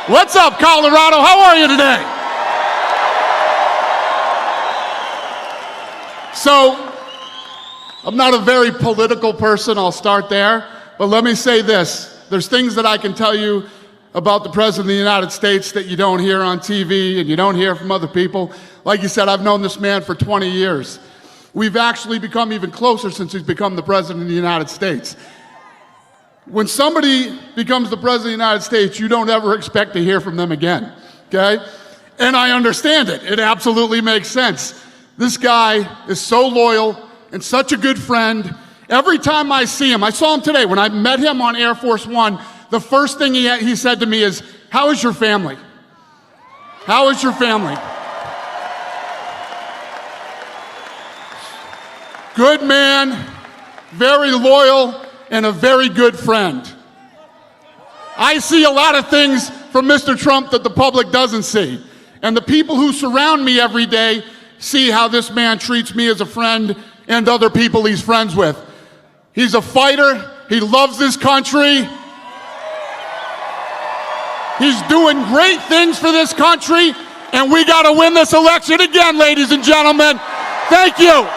What's up, Colorado? How are you today? So, I'm not a very political person, I'll start there, but let me say this. There's things that I can tell you about the President of the United States that you don't hear on TV and you don't hear from other people. Like you said, I've known this man for 20 years. We've actually become even closer since he's become the President of the United States. When somebody becomes the President of the United States, you don't ever expect to hear from them again, okay? And I understand it. It absolutely makes sense. This guy is so loyal and such a good friend. Every time I see him, I saw him today. When I met him on Air Force One, the first thing he said to me is, how is your family? How is your family? Good man, very loyal, and a very good friend. I see a lot of things from Mr. Trump that the public doesn't see. And the people who surround me every day see how this man treats me as a friend and other people he's friends with. He's a fighter. He loves this country. He's doing great things for this country. And we got to win this election again, ladies and gentlemen. Thank you.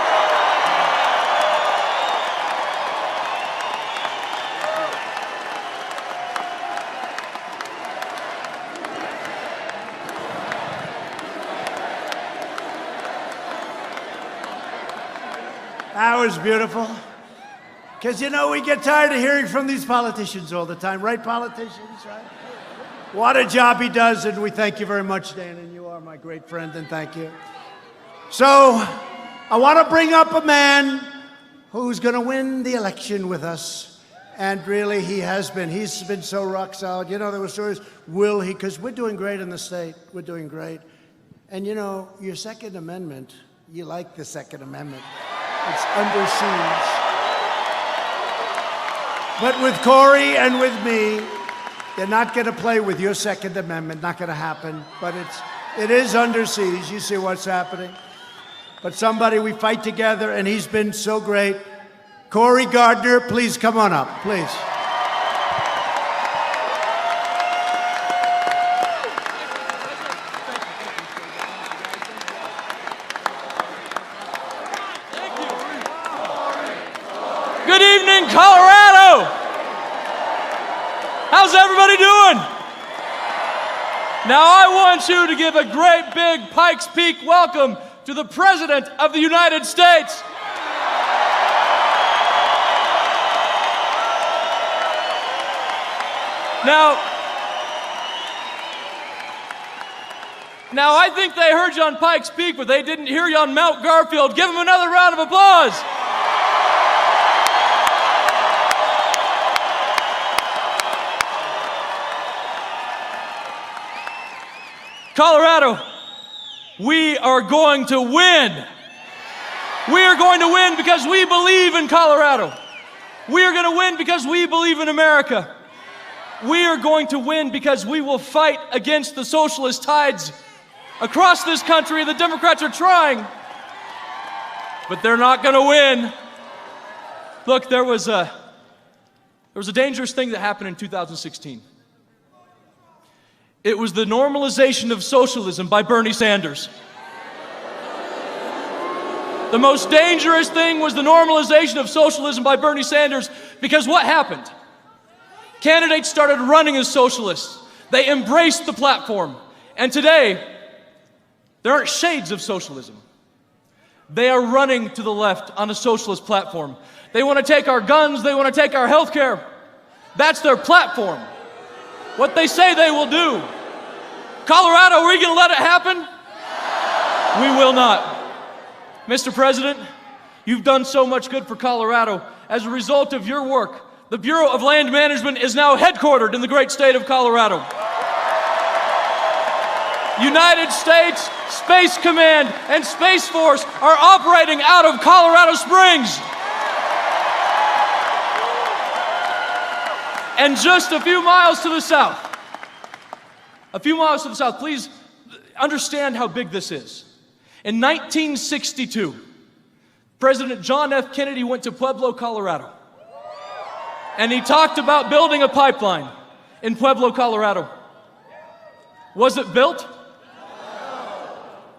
That was beautiful. Because, you know, we get tired of hearing from these politicians all the time. Right, politicians, right? What a job he does, and we thank you very much, Dan, and you are my great friend, and thank you. So, I want to bring up a man who's going to win the election with us. And really, he has been. He's been so rock solid. You know, there were stories, will he? Because we're doing great in the state. We're doing great. And, you know, your Second Amendment, you like the Second Amendment. It's under siege. But with Corey and with me, they're not going to play with your Second Amendment. Not going to happen. But it is under siege. You see what's happening. But somebody, we fight together, and he's been so great. Cory Gardner, please come on up, please. Good evening, Colorado. How's everybody doing? Now I want you to give a great big Pikes Peak welcome to the President of the United States. Now I think they heard you on Pikes Peak, but they didn't hear you on Mount Garfield. Give them another round of applause. Colorado, we are going to win. We are going to win because we believe in Colorado. We are going to win because we believe in America. We are going to win because we will fight against the socialist tides across this country. The Democrats are trying, but they're not going to win. Look, there was a dangerous thing that happened in 2016. It was the normalization of socialism by Bernie Sanders. The most dangerous thing was the normalization of socialism by Bernie Sanders, because what happened? Candidates started running as socialists. They embraced the platform. And today, there aren't shades of socialism. They are running to the left on a socialist platform. They want to take our guns, they want to take our health care. That's their platform. What they say they will do. Colorado, are we going to let it happen? We will not. Mr. President, you've done so much good for Colorado. As a result of your work, the Bureau of Land Management is now headquartered in the great state of Colorado. United States Space Command and Space Force are operating out of Colorado Springs. And just a few miles to the south, please understand how big this is. In 1962, President John F. Kennedy went to Pueblo, Colorado, and he talked about building a pipeline in Pueblo, Colorado. Was it built?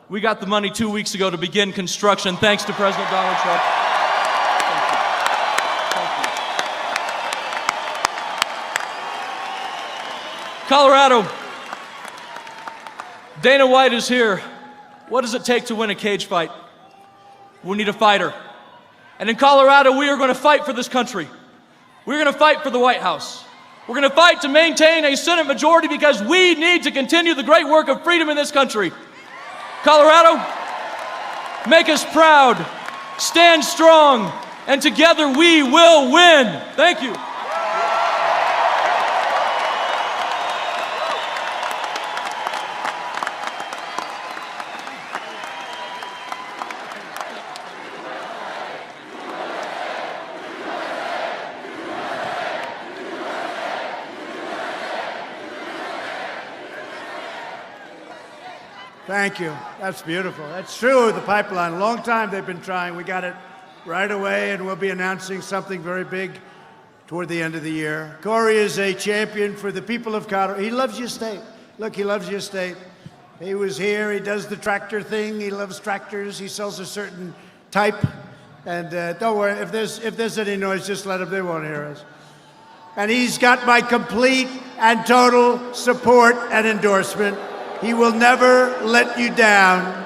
We got the money 2 weeks ago to begin construction, thanks to President Donald Trump. Colorado, Dana White is here. What does it take to win a cage fight? We need a fighter. And in Colorado, we are going to fight for this country. We're going to fight for the White House. We're going to fight to maintain a Senate majority because we need to continue the great work of freedom in this country. Colorado, make us proud, stand strong, and together we will win. Thank you. Thank you. That's beautiful. That's true, the pipeline. A long time they've been trying. We got it right away, and we'll be announcing something very big toward the end of the year. Cory is a champion for the people of Colorado. He loves your state. Look, he loves your state. He was here. He does the tractor thing. He loves tractors. He sells a certain type. And don't worry, if there's any noise, just let him. They won't hear us. And he's got my complete and total support and endorsement. He will never let you down.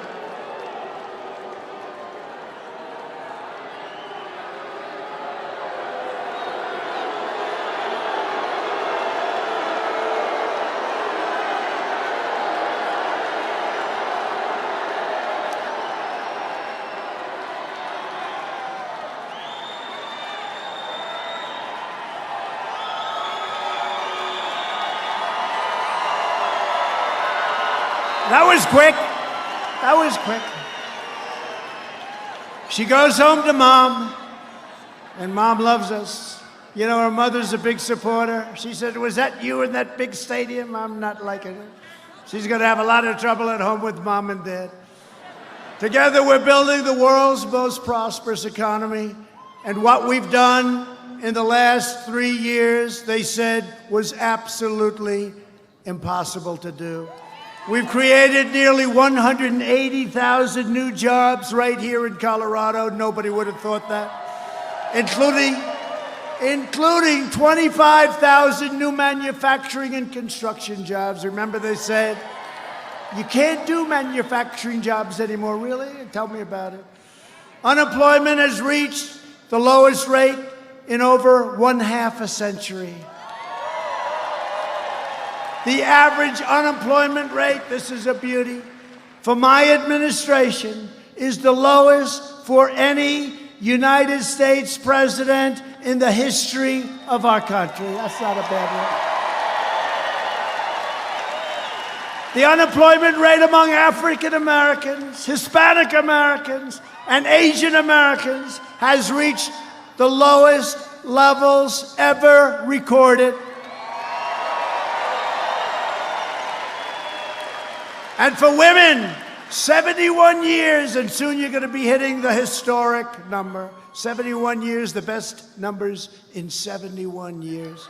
That was quick. That was quick. She goes home to Mom, and Mom loves us. You know, her mother's a big supporter. She said, was that you in that big stadium? I'm not liking it. She's going to have a lot of trouble at home with Mom and Dad. Together, we're building the world's most prosperous economy. And what we've done in the last 3 years, they said, was absolutely impossible to do. We've created nearly 180,000 new jobs right here in Colorado. Nobody would have thought that. Including 25,000 new manufacturing and construction jobs. Remember they said, you can't do manufacturing jobs anymore, really? Tell me about it. Unemployment has reached the lowest rate in over 1/2 century. The average unemployment rate, this is a beauty, for my administration is the lowest for any United States president in the history of our country. That's not a bad one. The unemployment rate among African Americans, Hispanic Americans, and Asian Americans has reached the lowest levels ever recorded. And for women, 71 years, and soon you're going to be hitting the historic number. 71 years, the best numbers in 71 years.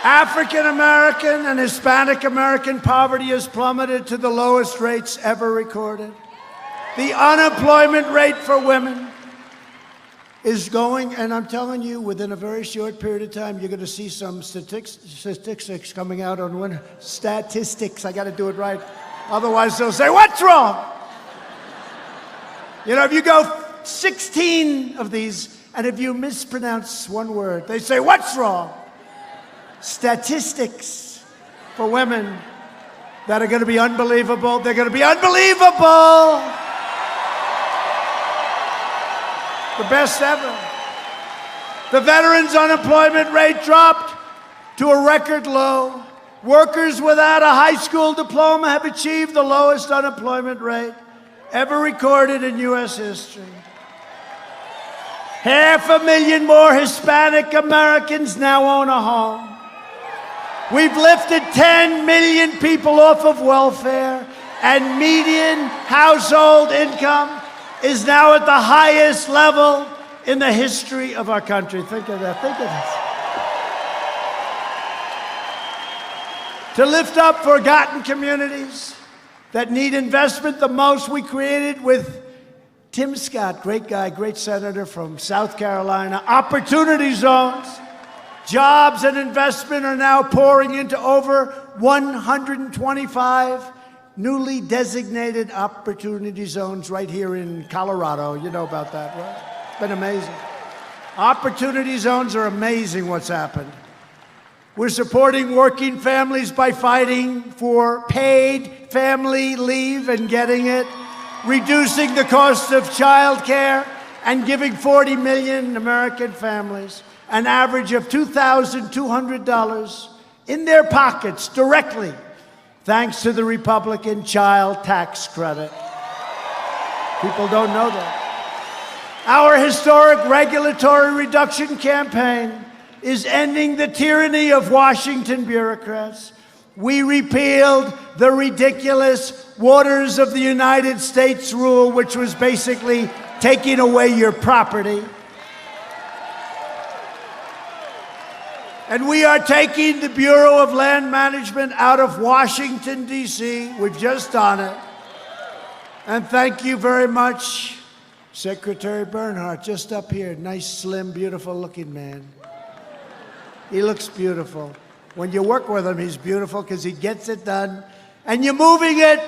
African American and Hispanic American poverty has plummeted to the lowest rates ever recorded. The unemployment rate for women is going, and I'm telling you, within a very short period of time, you're going to see some statistics coming out on women. Statistics, I got to do it right. Otherwise, they'll say, what's wrong? You know, if you go 16 of these, and if you mispronounce one word, they say, what's wrong? Statistics for women that are going to be unbelievable. They're going to be unbelievable. The best ever. The veterans' unemployment rate dropped to a record low. Workers without a high school diploma have achieved the lowest unemployment rate ever recorded in U.S. history. 500,000 more Hispanic Americans now own a home. We've lifted 10 million people off of welfare, and median household income is now at the highest level in the history of our country. Think of that. Think of this. To lift up forgotten communities that need investment the most, we created with Tim Scott, great guy, great senator from South Carolina, opportunity zones. Jobs and investment are now pouring into over 125 newly designated opportunity zones right here in Colorado. You know about that, right? It's been amazing. Opportunity zones are amazing what's happened. We're supporting working families by fighting for paid family leave and getting it, reducing the cost of child care, and giving 40 million American families an average of $2,200 in their pockets directly, thanks to the Republican child tax credit. People don't know that. Our historic regulatory reduction campaign is ending the tyranny of Washington bureaucrats. We repealed the ridiculous Waters of the United States rule, which was basically taking away your property. And we are taking the Bureau of Land Management out of Washington, D.C. We've just done it. And thank you very much, Secretary Bernhardt, just up here. Nice, slim, beautiful-looking man. He looks beautiful. When you work with him, he's beautiful because he gets it done. And you're moving it,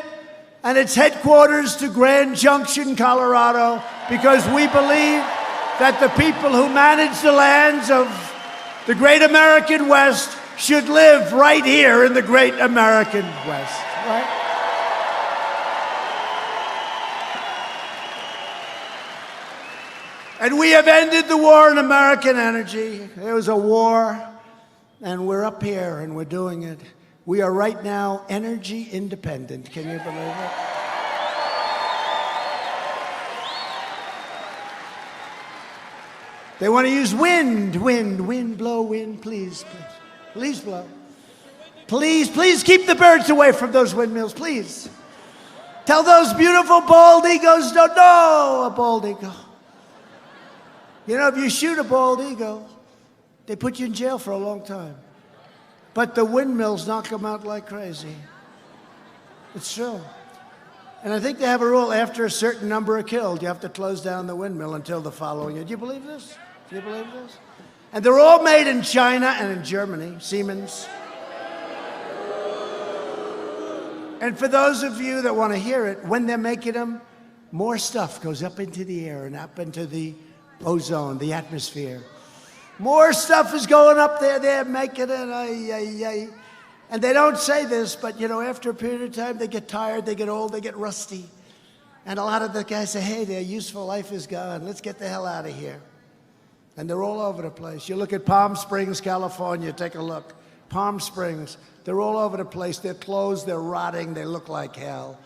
and its headquarters to Grand Junction, Colorado, because we believe that the people who manage the lands of the great American West should live right here in the great American West, right? And we have ended the war on American energy. There was a war, and we're up here, and we're doing it. We are right now energy independent. Can you believe it? They want to use wind, blow, wind, please, please blow. Please keep the birds away from those windmills, please. Tell those beautiful bald eagles, don't know a bald eagle. You know, if you shoot a bald eagle, they put you in jail for a long time. But the windmills knock them out like crazy. It's true. And I think they have a rule, after a certain number are killed, you have to close down the windmill until the following year. Do you believe this? Do you believe this? And they're all made in China and in Germany, Siemens. And for those of you that want to hear it, when they're making them, more stuff goes up into the air and up into the ozone, the atmosphere. More stuff is going up there, they're making it, And they don't say this, but you know, after a period of time, they get tired, they get old, they get rusty. And a lot of the guys say, hey, their useful life is gone. Let's get the hell out of here. And they're all over the place. You look at Palm Springs, California, take a look. Palm Springs, they're all over the place. They're closed, they're rotting, they look like hell.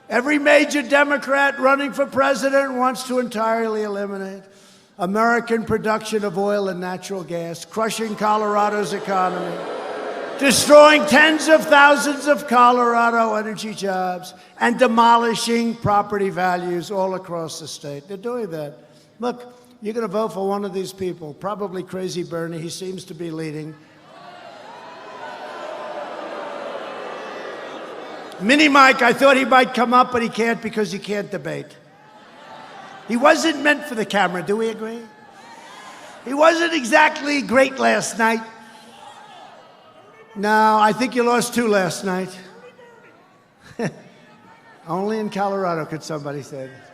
Every major Democrat running for president wants to entirely eliminate American production of oil and natural gas, crushing Colorado's economy, destroying tens of thousands of Colorado energy jobs, and demolishing property values all across the state. They're doing that. Look, you're going to vote for one of these people, probably Crazy Bernie. He seems to be leading. Mini Mike, I thought he might come up, but he can't because he can't debate. He wasn't meant for the camera, do we agree? He wasn't exactly great last night. No, I think you lost 2 last night. Only in Colorado could somebody say that.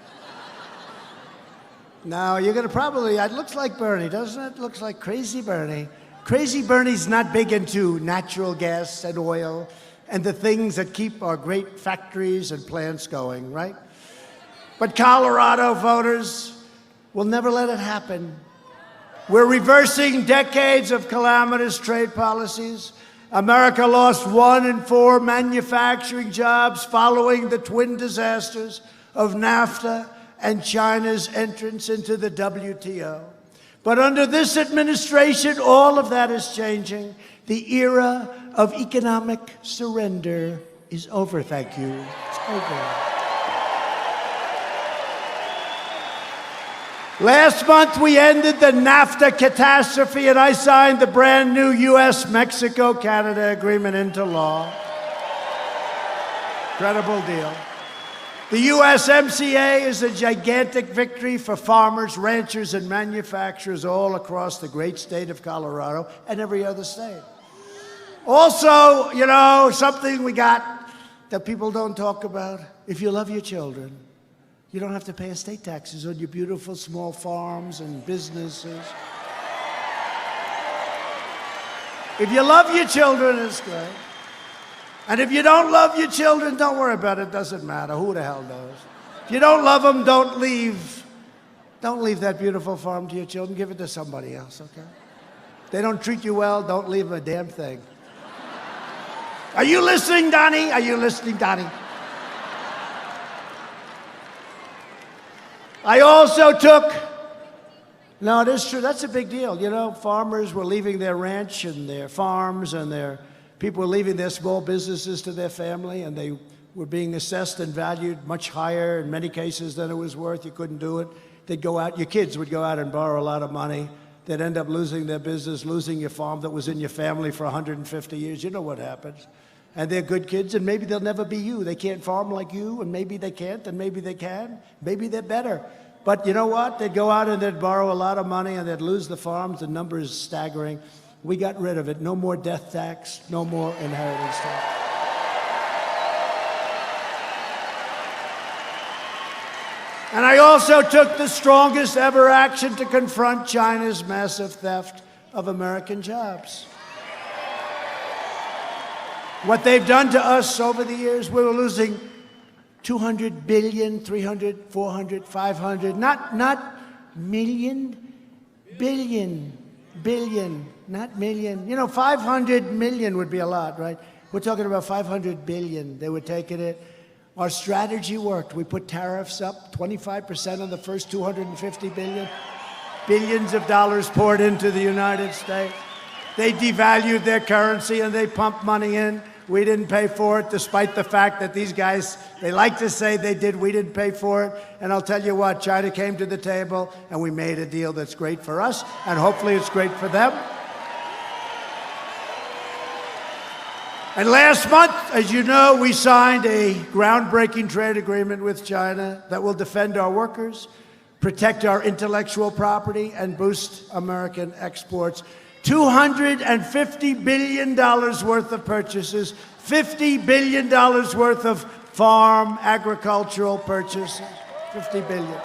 No, you're going to probably, it looks like Bernie, doesn't it? Looks like Crazy Bernie. Crazy Bernie's not big into natural gas and oil and the things that keep our great factories and plants going, right? But Colorado voters will never let it happen. We're reversing decades of calamitous trade policies. America lost 1 in 4 manufacturing jobs following the twin disasters of NAFTA and China's entrance into the WTO. But under this administration, all of that is changing. The era of economic surrender is over, thank you. It's over. Last month, we ended the NAFTA catastrophe, and I signed the brand new U.S.-Mexico-Canada agreement into law. Incredible deal. The USMCA is a gigantic victory for farmers, ranchers, and manufacturers all across the great state of Colorado and every other state. Also, you know, something we got that people don't talk about. If you love your children, you don't have to pay estate taxes on your beautiful small farms and businesses. If you love your children, it's great. And if you don't love your children, don't worry about it. It doesn't matter. Who the hell knows? If you don't love them, don't leave that beautiful farm to your children. Give it to somebody else, okay? If they don't treat you well, don't leave them a damn thing. Are you listening, Donnie? Are you listening, Donnie? I also took, no, it is true, that's a big deal. You know, farmers were leaving their ranch and their farms, and their people were leaving their small businesses to their family, and they were being assessed and valued much higher in many cases than it was worth. You couldn't do it. They'd go out, your kids would go out and borrow a lot of money. They'd end up losing their business, losing your farm that was in your family for 150 years. You know what happens. And they're good kids, and maybe they'll never be you. They can't farm like you, and maybe they can't, and maybe they can. Maybe they're better. But you know what? They'd go out and they'd borrow a lot of money, and they'd lose the farms. The number is staggering. We got rid of it. No more death tax, no more inheritance tax. And I also took the strongest ever action to confront China's massive theft of American jobs. What they've done to us over the years, we were losing 200 billion, 300, 400, 500, not million, billion, not million. You know, 500 million would be a lot, right? We're talking about 500 billion. They were taking it. Our strategy worked. We put tariffs up 25% on the first 250 billion. Billions of dollars poured into the United States. They devalued their currency and they pumped money in. We didn't pay for it, despite the fact that these guys, they like to say they did. We didn't pay for it. And I'll tell you what, China came to the table, and we made a deal that's great for us, and hopefully it's great for them. And last month, as you know, we signed a groundbreaking trade agreement with China that will defend our workers, protect our intellectual property, and boost American exports. $250 billion worth of purchases, $50 billion worth of farm agricultural purchases, $50 billion.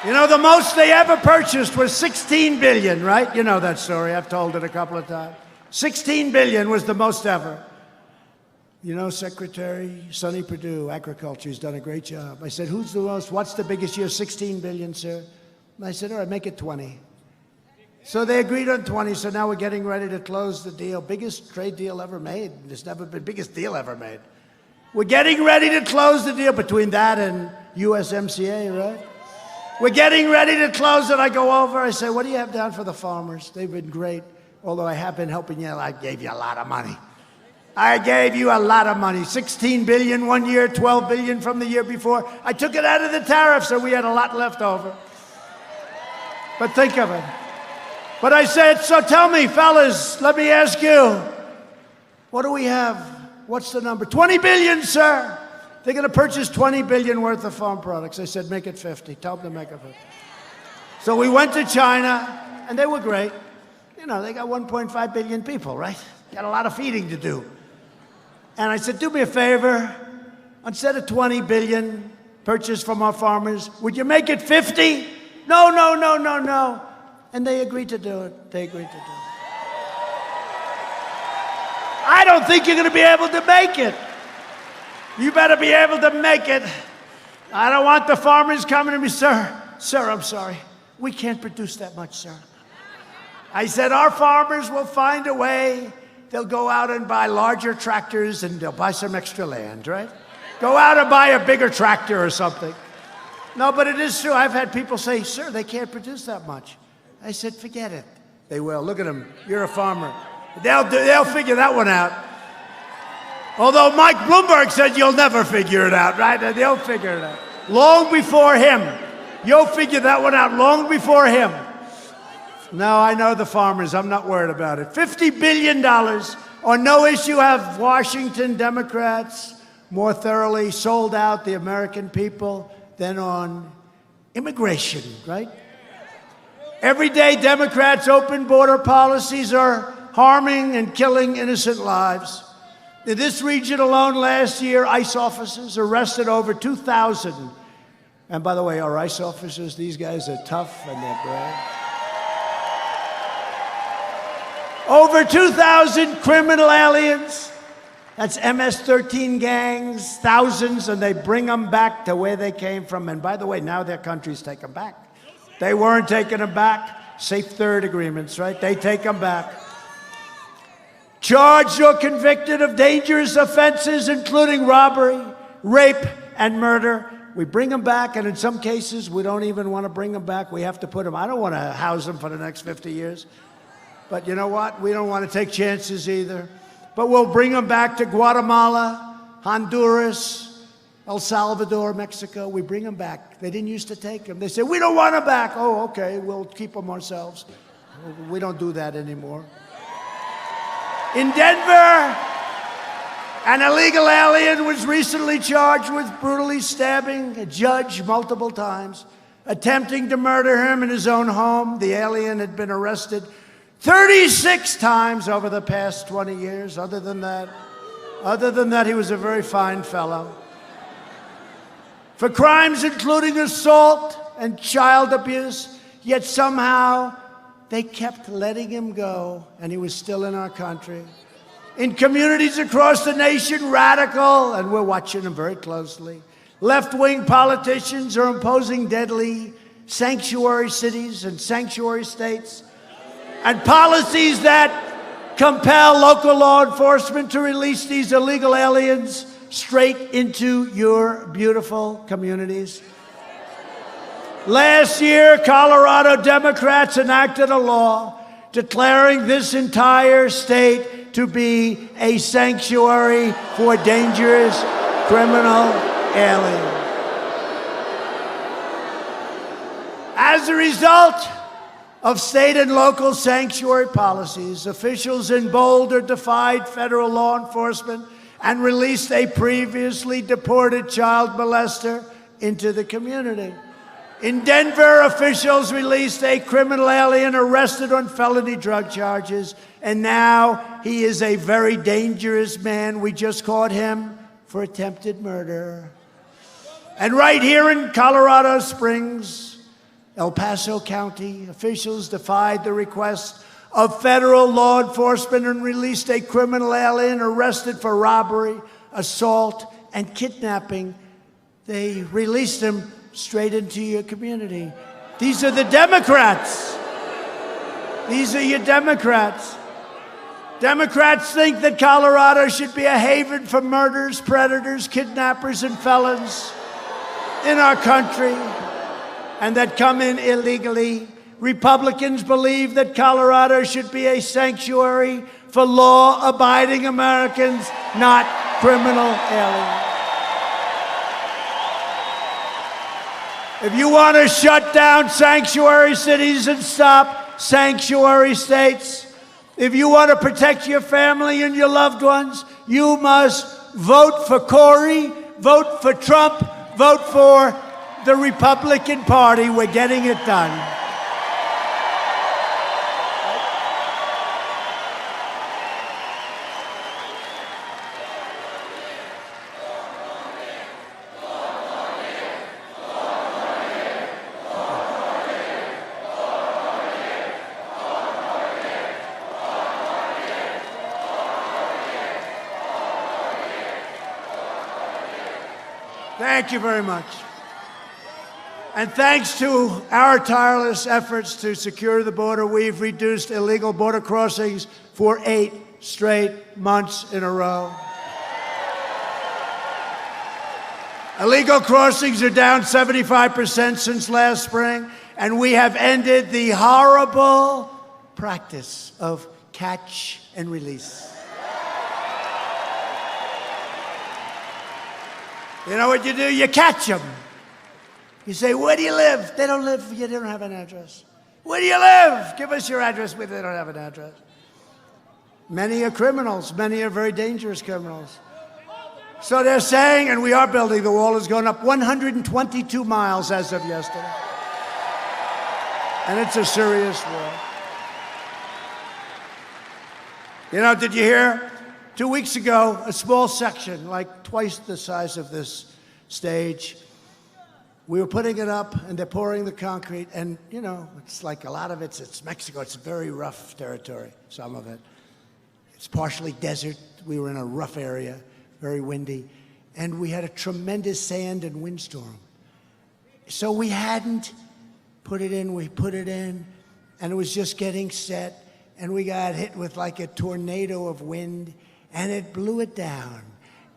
You know, the most they ever purchased was $16 billion, right? You know that story. I've told it a couple of times. $16 billion was the most ever. You know, Secretary Sonny Perdue, Agriculture, has done a great job. I said, who's the most, what's the biggest year? 16 billion, sir. And I said, all right, make it 20. So they agreed on 20, so now we're getting ready to close the deal. Biggest trade deal ever made. There's never been biggest deal ever made. We're getting ready to close the deal between that and USMCA, right? We're getting ready to close it. I go over, I say, what do you have down for the farmers? They've been great. Although I have been helping you, I gave you a lot of money. I gave you a lot of money. 16 billion one year, 12 billion from the year before. I took it out of the tariff, so we had a lot left over. But think of it. But I said, so tell me, fellas, let me ask you, what do we have? What's the number? 20 billion, sir. They're going to purchase 20 billion worth of farm products. I said, make it 50. Tell them to make it 50. So we went to China, and they were great. You know, they got 1.5 billion people, right? Got a lot of feeding to do. And I said, do me a favor. Instead of 20 billion purchased from our farmers, would you make it 50? No, no, no, no, no. And they agreed to do it. They agreed to do it. I don't think you're going to be able to make it. You better be able to make it. I don't want the farmers coming to me, sir. Sir, I'm sorry. We can't produce that much, sir. I said, our farmers will find a way. They'll go out and buy larger tractors and they'll buy some extra land, right? Go out and buy a bigger tractor or something. No, but it is true. I've had people say, sir, they can't produce that much. I said, forget it. They will. Look at them. You're a farmer. They'll figure that one out. Although Mike Bloomberg said you'll never figure it out, right? They'll figure it out. Long before him. You'll figure that one out long before him. No, I know the farmers. I'm not worried about it. $50 billion on no issue have Washington Democrats more thoroughly sold out the American people than on immigration, right? Every day, Democrats' open border policies are harming and killing innocent lives. In this region alone last year, ICE officers arrested over 2,000. And by the way, our ICE officers, these guys are tough and they're brave. Over 2,000 criminal aliens. That's MS-13 gangs, thousands, and they bring them back to where they came from. And by the way, now their countries take them back. They weren't taking them back. Safe third agreements, right? They take them back. Charged or convicted of dangerous offenses, including robbery, rape, and murder. We bring them back, and in some cases, we don't even want to bring them back. We have to put them. I don't want to house them for the next 50 years. But you know what? We don't want to take chances either. But we'll bring them back to Guatemala, Honduras, El Salvador, Mexico. We bring them back. They didn't used to take them. They said, we don't want them back. Oh, okay, we'll keep them ourselves. We don't do that anymore. In Denver, an illegal alien was recently charged with brutally stabbing a judge multiple times, attempting to murder him in his own home. The alien had been arrested 36 times over the past 20 years. Other than that, he was a very fine fellow. For crimes including assault and child abuse, yet somehow they kept letting him go, and he was still in our country. In communities across the nation, radical, and we're watching them very closely, left-wing politicians are imposing deadly sanctuary cities and sanctuary states, and policies that compel local law enforcement to release these illegal aliens straight into your beautiful communities. Last year, Colorado Democrats enacted a law declaring this entire state to be a sanctuary for dangerous criminal aliens. As a result of state and local sanctuary policies, officials in Boulder defied federal law enforcement and released a previously deported child molester into the community. In Denver, officials released a criminal alien arrested on felony drug charges, and now he is a very dangerous man. We just caught him for attempted murder. And right here in Colorado Springs, El Paso County, officials defied the request of federal law enforcement and released a criminal alien arrested for robbery, assault, and kidnapping. They released him straight into your community. These are the Democrats. These are your Democrats. Democrats think that Colorado should be a haven for murderers, predators, kidnappers, and felons in our country, and that come in illegally. Republicans believe that Colorado should be a sanctuary for law-abiding Americans, not criminal aliens. If you want to shut down sanctuary cities and stop sanctuary states, if you want to protect your family and your loved ones, you must vote for Corey, vote for Trump, vote for the Republican Party. We're getting it done. Thank you very much. And thanks to our tireless efforts to secure the border, we've reduced illegal border crossings for 8 straight months in a row. Illegal crossings are down 75% since last spring, and we have ended the horrible practice of catch and release. You know what you do? You catch them. You say, where do you live? They don't live, they don't have an address. Where do you live? Give us your address. They don't have an address. Many are criminals. Many are very dangerous criminals. So they're saying, and we are building, the wall has gone up 122 miles as of yesterday. And it's a serious wall. You know, did you hear? 2 weeks ago, a small section, like twice the size of this stage, we were putting it up, and they're pouring the concrete, and, you know, it's like a lot of it's Mexico. It's very rough territory, some of it. It's partially desert. We were in a rough area, very windy, and we had a tremendous sand and windstorm. So we hadn't put it in. We put it in, and it was just getting set, and we got hit with like a tornado of wind, and it blew it down.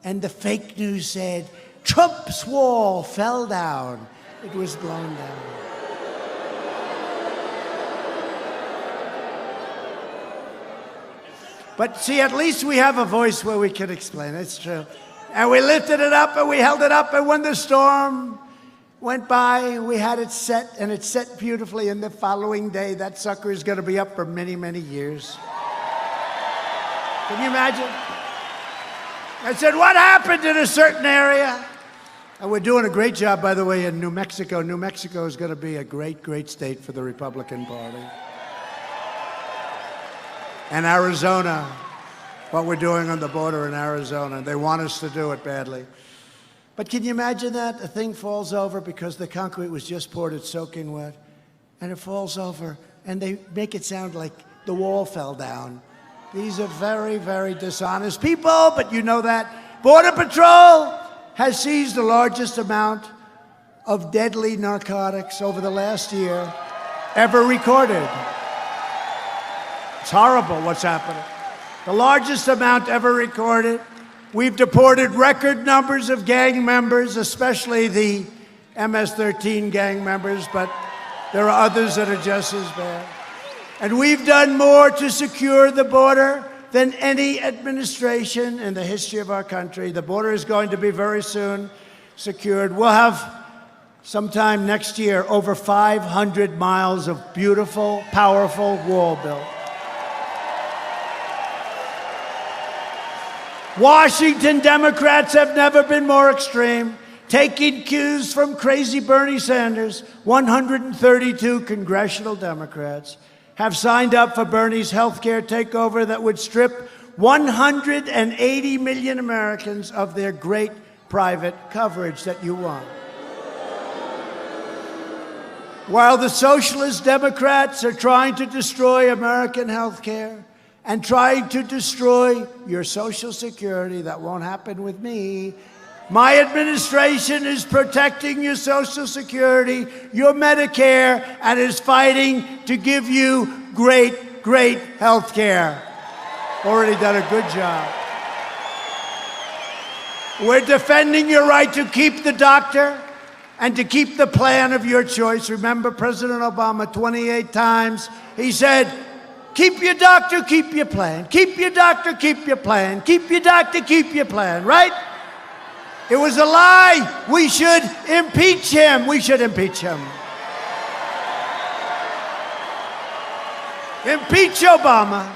And the fake news said, Trump's wall fell down. It was blown down. But see, at least we have a voice where we can explain. It's true. And we lifted it up, and we held it up, and when the storm went by, we had it set, and it set beautifully. And the following day, that sucker is going to be up for many, many years. Can you imagine? I said, what happened in a certain area? And we're doing a great job, by the way, in New Mexico. New Mexico is going to be a great, great state for the Republican Party. And Arizona, what we're doing on the border in Arizona. They want us to do it badly. But can you imagine that? A thing falls over because the concrete was just poured, it's soaking wet, and it falls over, and they make it sound like the wall fell down. These are very, very dishonest people, but you know that. Border Patrol has seized the largest amount of deadly narcotics over the last year ever recorded. It's horrible what's happening. The largest amount ever recorded. We've deported record numbers of gang members, especially the MS-13 gang members, but there are others that are just as bad. And we've done more to secure the border than any administration in the history of our country. The border is going to be very soon secured. We'll have sometime next year over 500 miles of beautiful, powerful wall built. Washington Democrats have never been more extreme, taking cues from crazy Bernie Sanders. 132 congressional Democrats have signed up for Bernie's health care takeover that would strip 180 million Americans of their great private coverage that you want. While the socialist Democrats are trying to destroy American health care and trying to destroy your Social Security, that won't happen with me. My administration is protecting your Social Security, your Medicare, and is fighting to give you great, great health care. Already done a good job. We're defending your right to keep the doctor and to keep the plan of your choice. Remember President Obama 28 times, he said, keep your doctor, keep your plan. Keep your doctor, keep your plan. Keep your doctor, keep your plan, right? It was a lie. We should impeach him. We should impeach him. Impeach Obama.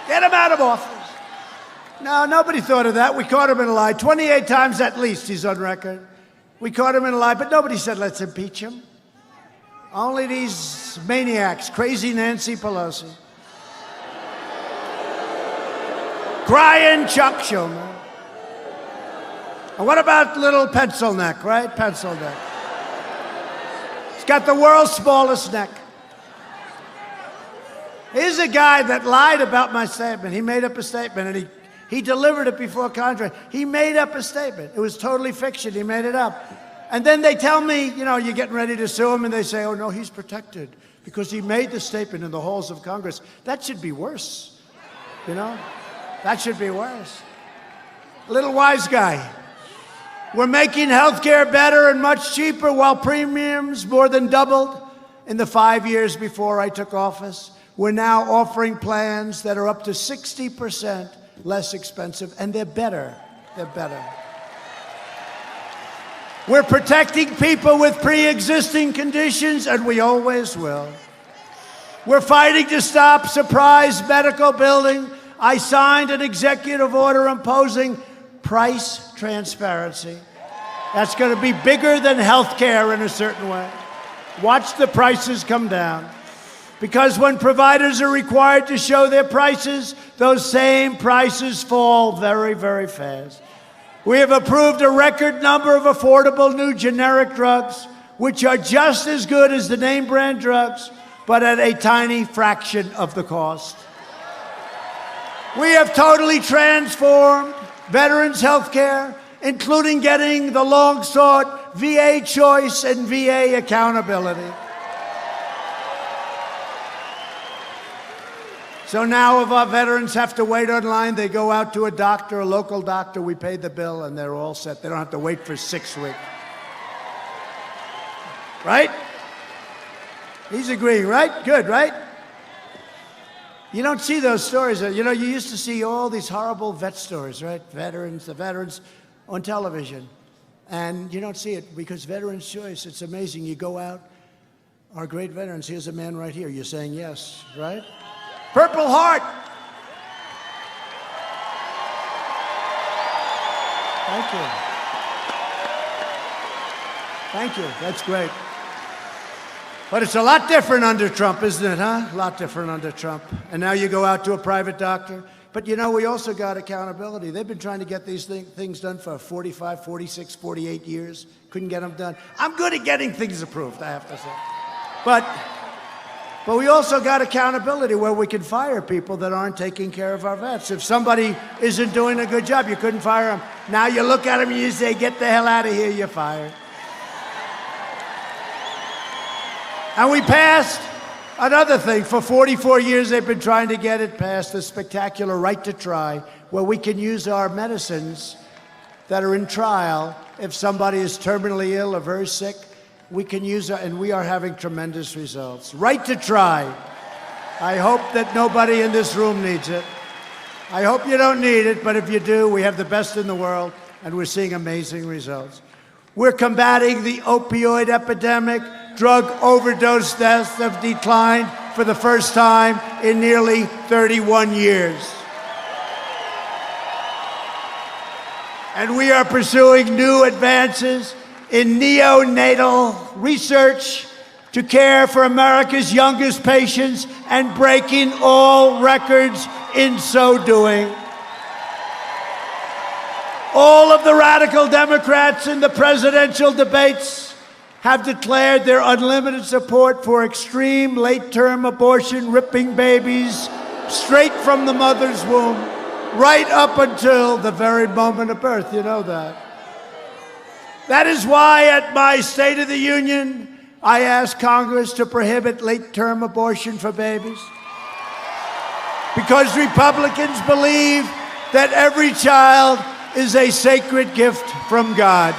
Get him out of office. No, nobody thought of that. We caught him in a lie. 28 times at least he's on record. We caught him in a lie, but nobody said let's impeach him. Only these maniacs, crazy Nancy Pelosi. Crying Chuck Schumer. And what about little pencil neck, right? Pencil neck. He's got the world's smallest neck. Here's a guy that lied about my statement. He made up a statement, and he delivered it before Congress. He made up a statement. It was totally fiction. He made it up. And then they tell me, you know, you're getting ready to sue him, and they say, oh, no, he's protected because he made the statement in the halls of Congress. That should be worse, you know? That should be worse. Little wise guy. We're making health care better and much cheaper while premiums more than doubled in the 5 years before I took office. We're now offering plans that are up to 60% less expensive, and they're better. They're better. We're protecting people with pre-existing conditions, and we always will. We're fighting to stop surprise medical billing. I signed an executive order imposing price transparency. That's going to be bigger than health care in a certain way. Watch the prices come down. Because when providers are required to show their prices, those same prices fall very, very fast. We have approved a record number of affordable new generic drugs, which are just as good as the name brand drugs, but at a tiny fraction of the cost. We have totally transformed veterans' health care, including getting the long-sought VA choice and VA accountability. So now if our veterans have to wait online, they go out to a doctor, a local doctor, we pay the bill, and they're all set. They don't have to wait for 6 weeks. Right? He's agreeing, right? Good, right? You don't see those stories. You know, you used to see all these horrible vet stories, right? The veterans on television. And you don't see it because Veterans Choice, it's amazing. You go out, our great veterans, here's a man right here. You're saying yes, right? Purple Heart. Thank you. Thank you. That's great. But it's a lot different under Trump, isn't it, huh? A lot different under Trump. And now you go out to a private doctor. But, you know, we also got accountability. They've been trying to get these things done for 45, 46, 48 years. Couldn't get them done. I'm good at getting things approved, I have to say. But we also got accountability where we can fire people that aren't taking care of our vets. If somebody isn't doing a good job, you couldn't fire them. Now you look at them and you say, get the hell out of here, you're fired. And we passed another thing. For 44 years, they've been trying to get it passed, the spectacular right to try, where we can use our medicines that are in trial. If somebody is terminally ill or very sick, we can use it, and we are having tremendous results. Right to try. I hope that nobody in this room needs it. I hope you don't need it, but if you do, we have the best in the world, and we're seeing amazing results. We're combating the opioid epidemic. Drug overdose deaths have declined for the first time in nearly 31 years. And we are pursuing new advances in neonatal research to care for America's youngest patients and breaking all records in so doing. All of the radical Democrats in the presidential debates have declared their unlimited support for extreme late-term abortion, ripping babies straight from the mother's womb, right up until the very moment of birth. You know that. That is why at my State of the Union, I asked Congress to prohibit late-term abortion for babies. Because Republicans believe that every child is a sacred gift from God.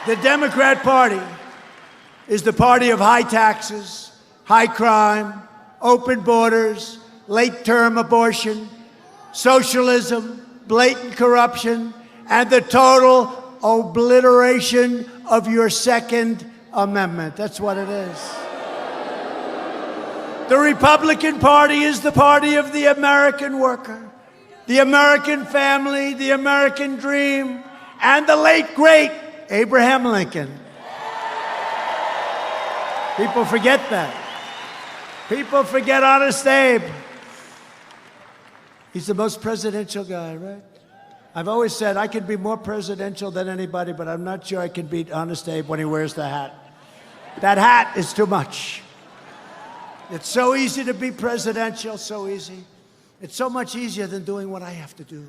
The Democrat Party is the party of high taxes, high crime, open borders, late-term abortion, socialism, blatant corruption, and the total obliteration of your Second Amendment. That's what it is. The Republican Party is the party of the American worker, the American family, the American dream, and the late, great Abraham Lincoln. People forget that. People forget Honest Abe. He's the most presidential guy, right? I've always said I could be more presidential than anybody, but I'm not sure I can beat Honest Abe when he wears the hat. That hat is too much. It's so easy to be presidential, so easy. It's so much easier than doing what I have to do.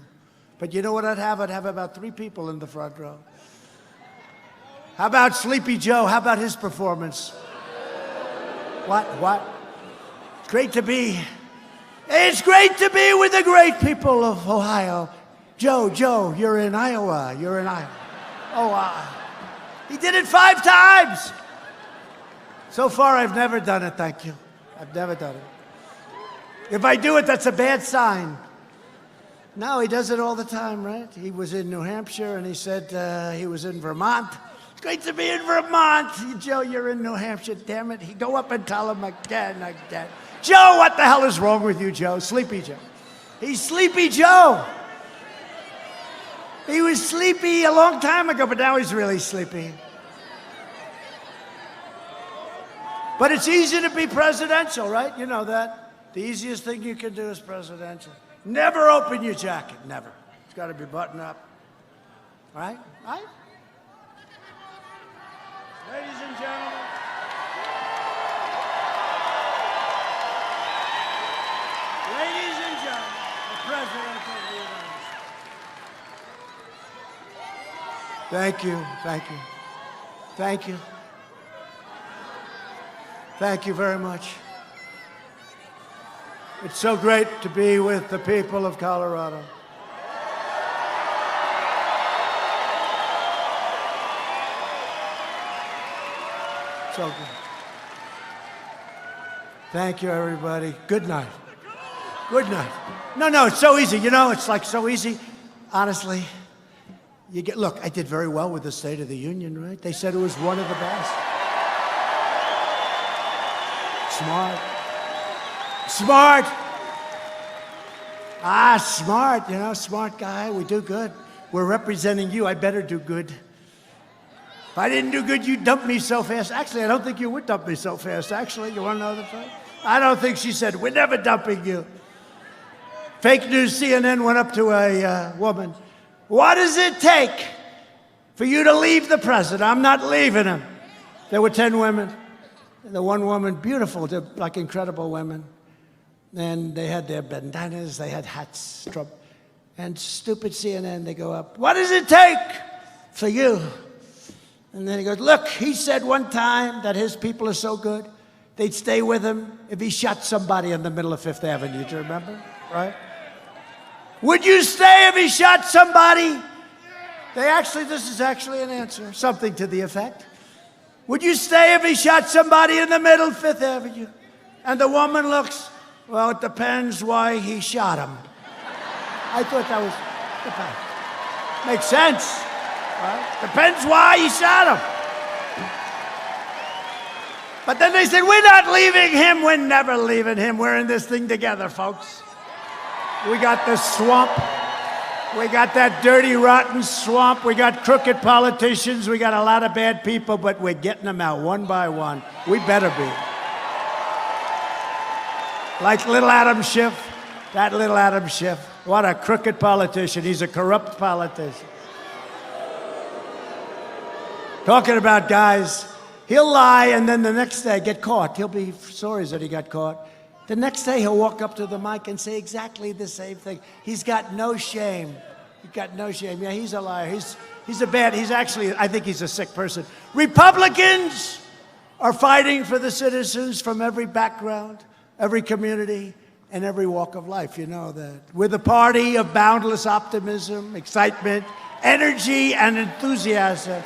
But you know what I'd have? I'd have about 3 people in the front row. How about Sleepy Joe? How about his performance? What? It's great to be with the great people of Ohio. Joe, you're in Iowa. Oh, he did it 5 times. So far, I've never done it, thank you. I've never done it. If I do it, that's a bad sign. No, he does it all the time, right? He was in New Hampshire, and he said he was in Vermont. It's great to be in Vermont. Joe, you're in New Hampshire, damn it. He'd go up and tell him again. Joe, what the hell is wrong with you, Joe? Sleepy Joe. He's Sleepy Joe. He was sleepy a long time ago, but now he's really sleepy. But it's easy to be presidential, right? You know that. The easiest thing you can do is presidential. Never open your jacket, never. It's got to be buttoned up. Right? Ladies and gentlemen. Ladies and gentlemen, the President of the United States. Thank you. Thank you very much. It's so great to be with the people of Colorado. So good. Thank you, everybody. Good night. Good night. No, it's so easy. You know, it's like so easy. Honestly, look, I did very well with the State of the Union, right? They said it was one of the best. Smart. Smart, you know, smart guy. We do good. We're representing you. I better do good. If I didn't do good, you'd dump me so fast. Actually, I don't think you would dump me so fast. Actually, you want to know the truth? I don't think she said, we're never dumping you. Fake news CNN went up to a woman. What does it take for you to leave the president? I'm not leaving him. There were 10 women. The one woman, beautiful, they're like incredible women. And they had their bandanas, they had hats. And stupid CNN, they go up, what does it take for you And then he goes, look, he said one time that his people are so good, they'd stay with him if he shot somebody in the middle of Fifth Avenue. Do you remember? Right? Would you stay if he shot somebody? This is actually an answer, something to the effect. Would you stay if he shot somebody in the middle of Fifth Avenue? And the woman looks, well, it depends why he shot him. I thought that was, makes sense. Right? Depends why he shot him. But then they said, we're not leaving him. We're never leaving him. We're in this thing together, folks. We got the swamp. We got that dirty, rotten swamp. We got crooked politicians. We got a lot of bad people, but we're getting them out one by one. We better be. Like little Adam Schiff, that little Adam Schiff. What a crooked politician. He's a corrupt politician. Talking about guys, he'll lie and then the next day get caught. He'll be sorry that he got caught. The next day he'll walk up to the mic and say exactly the same thing. He's got no shame. He's got no shame. Yeah, he's a liar. He's actually, I think he's a sick person. Republicans are fighting for the citizens from every background, every community, and every walk of life. You know that. We're the party of boundless optimism, excitement, energy, and enthusiasm.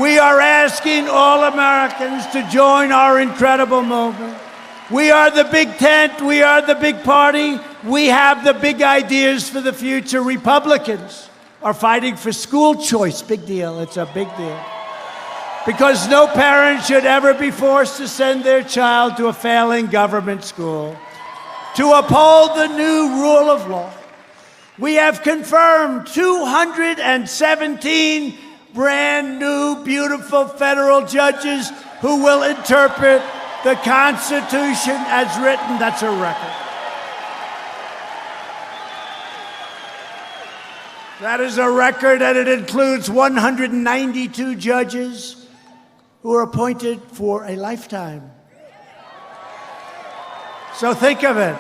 We are asking all Americans to join our incredible movement. We are the big tent. We are the big party. We have the big ideas for the future. Republicans are fighting for school choice. Big deal. It's a big deal. Because no parent should ever be forced to send their child to a failing government school. To uphold the new rule of law, we have confirmed 217 brand new, beautiful federal judges who will interpret the Constitution as written. That's a record. That is a record, and it includes 192 judges who are appointed for a lifetime. So think of it.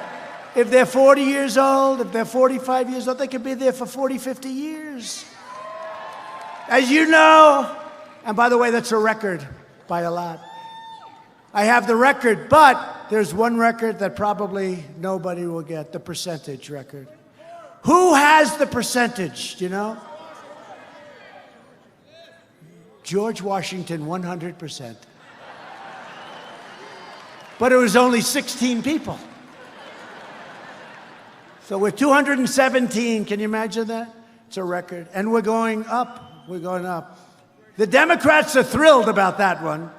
If they're 40 years old, if they're 45 years old, they could be there for 40, 50 years. As you know, and by the way, that's a record by a lot. I have the record, but there's one record that probably nobody will get, the percentage record. Who has the percentage, do you know? George Washington, 100%. But it was only 16 people. So we're 217, can you imagine that? It's a record. And we're going up. We're going up. The Democrats are thrilled about that one.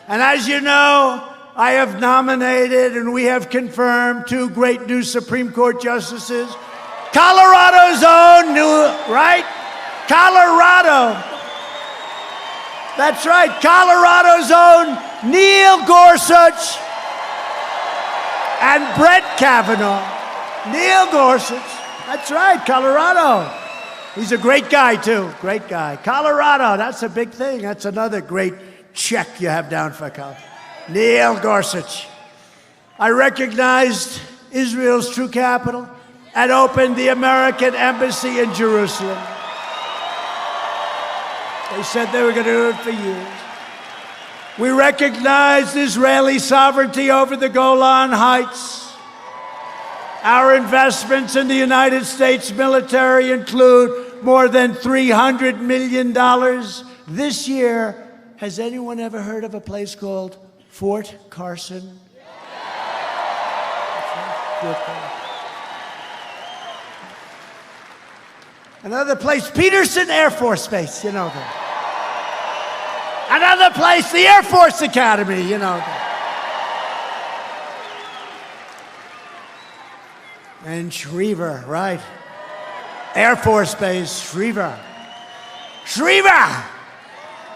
And as you know, I have nominated and we have confirmed 2 great new Supreme Court justices. Colorado's own new, right? Colorado. That's right, Colorado's own Neil Gorsuch and Brett Kavanaugh. Neil Gorsuch. That's right, Colorado. He's a great guy, too. Great guy. Colorado, that's a big thing. That's another great check you have down for Colorado. Neil Gorsuch. I recognized Israel's true capital and opened the American embassy in Jerusalem. They said they were going to do it for years. We recognized Israeli sovereignty over the Golan Heights. Our investments in the United States military include more than $300 million this year. Has anyone ever heard of a place called Fort Carson? Fort Carson. Another place, Peterson Air Force Base, you know that. Another place, the Air Force Academy, you know that. And Schriever, right? Air Force Base, Schriever. Schriever!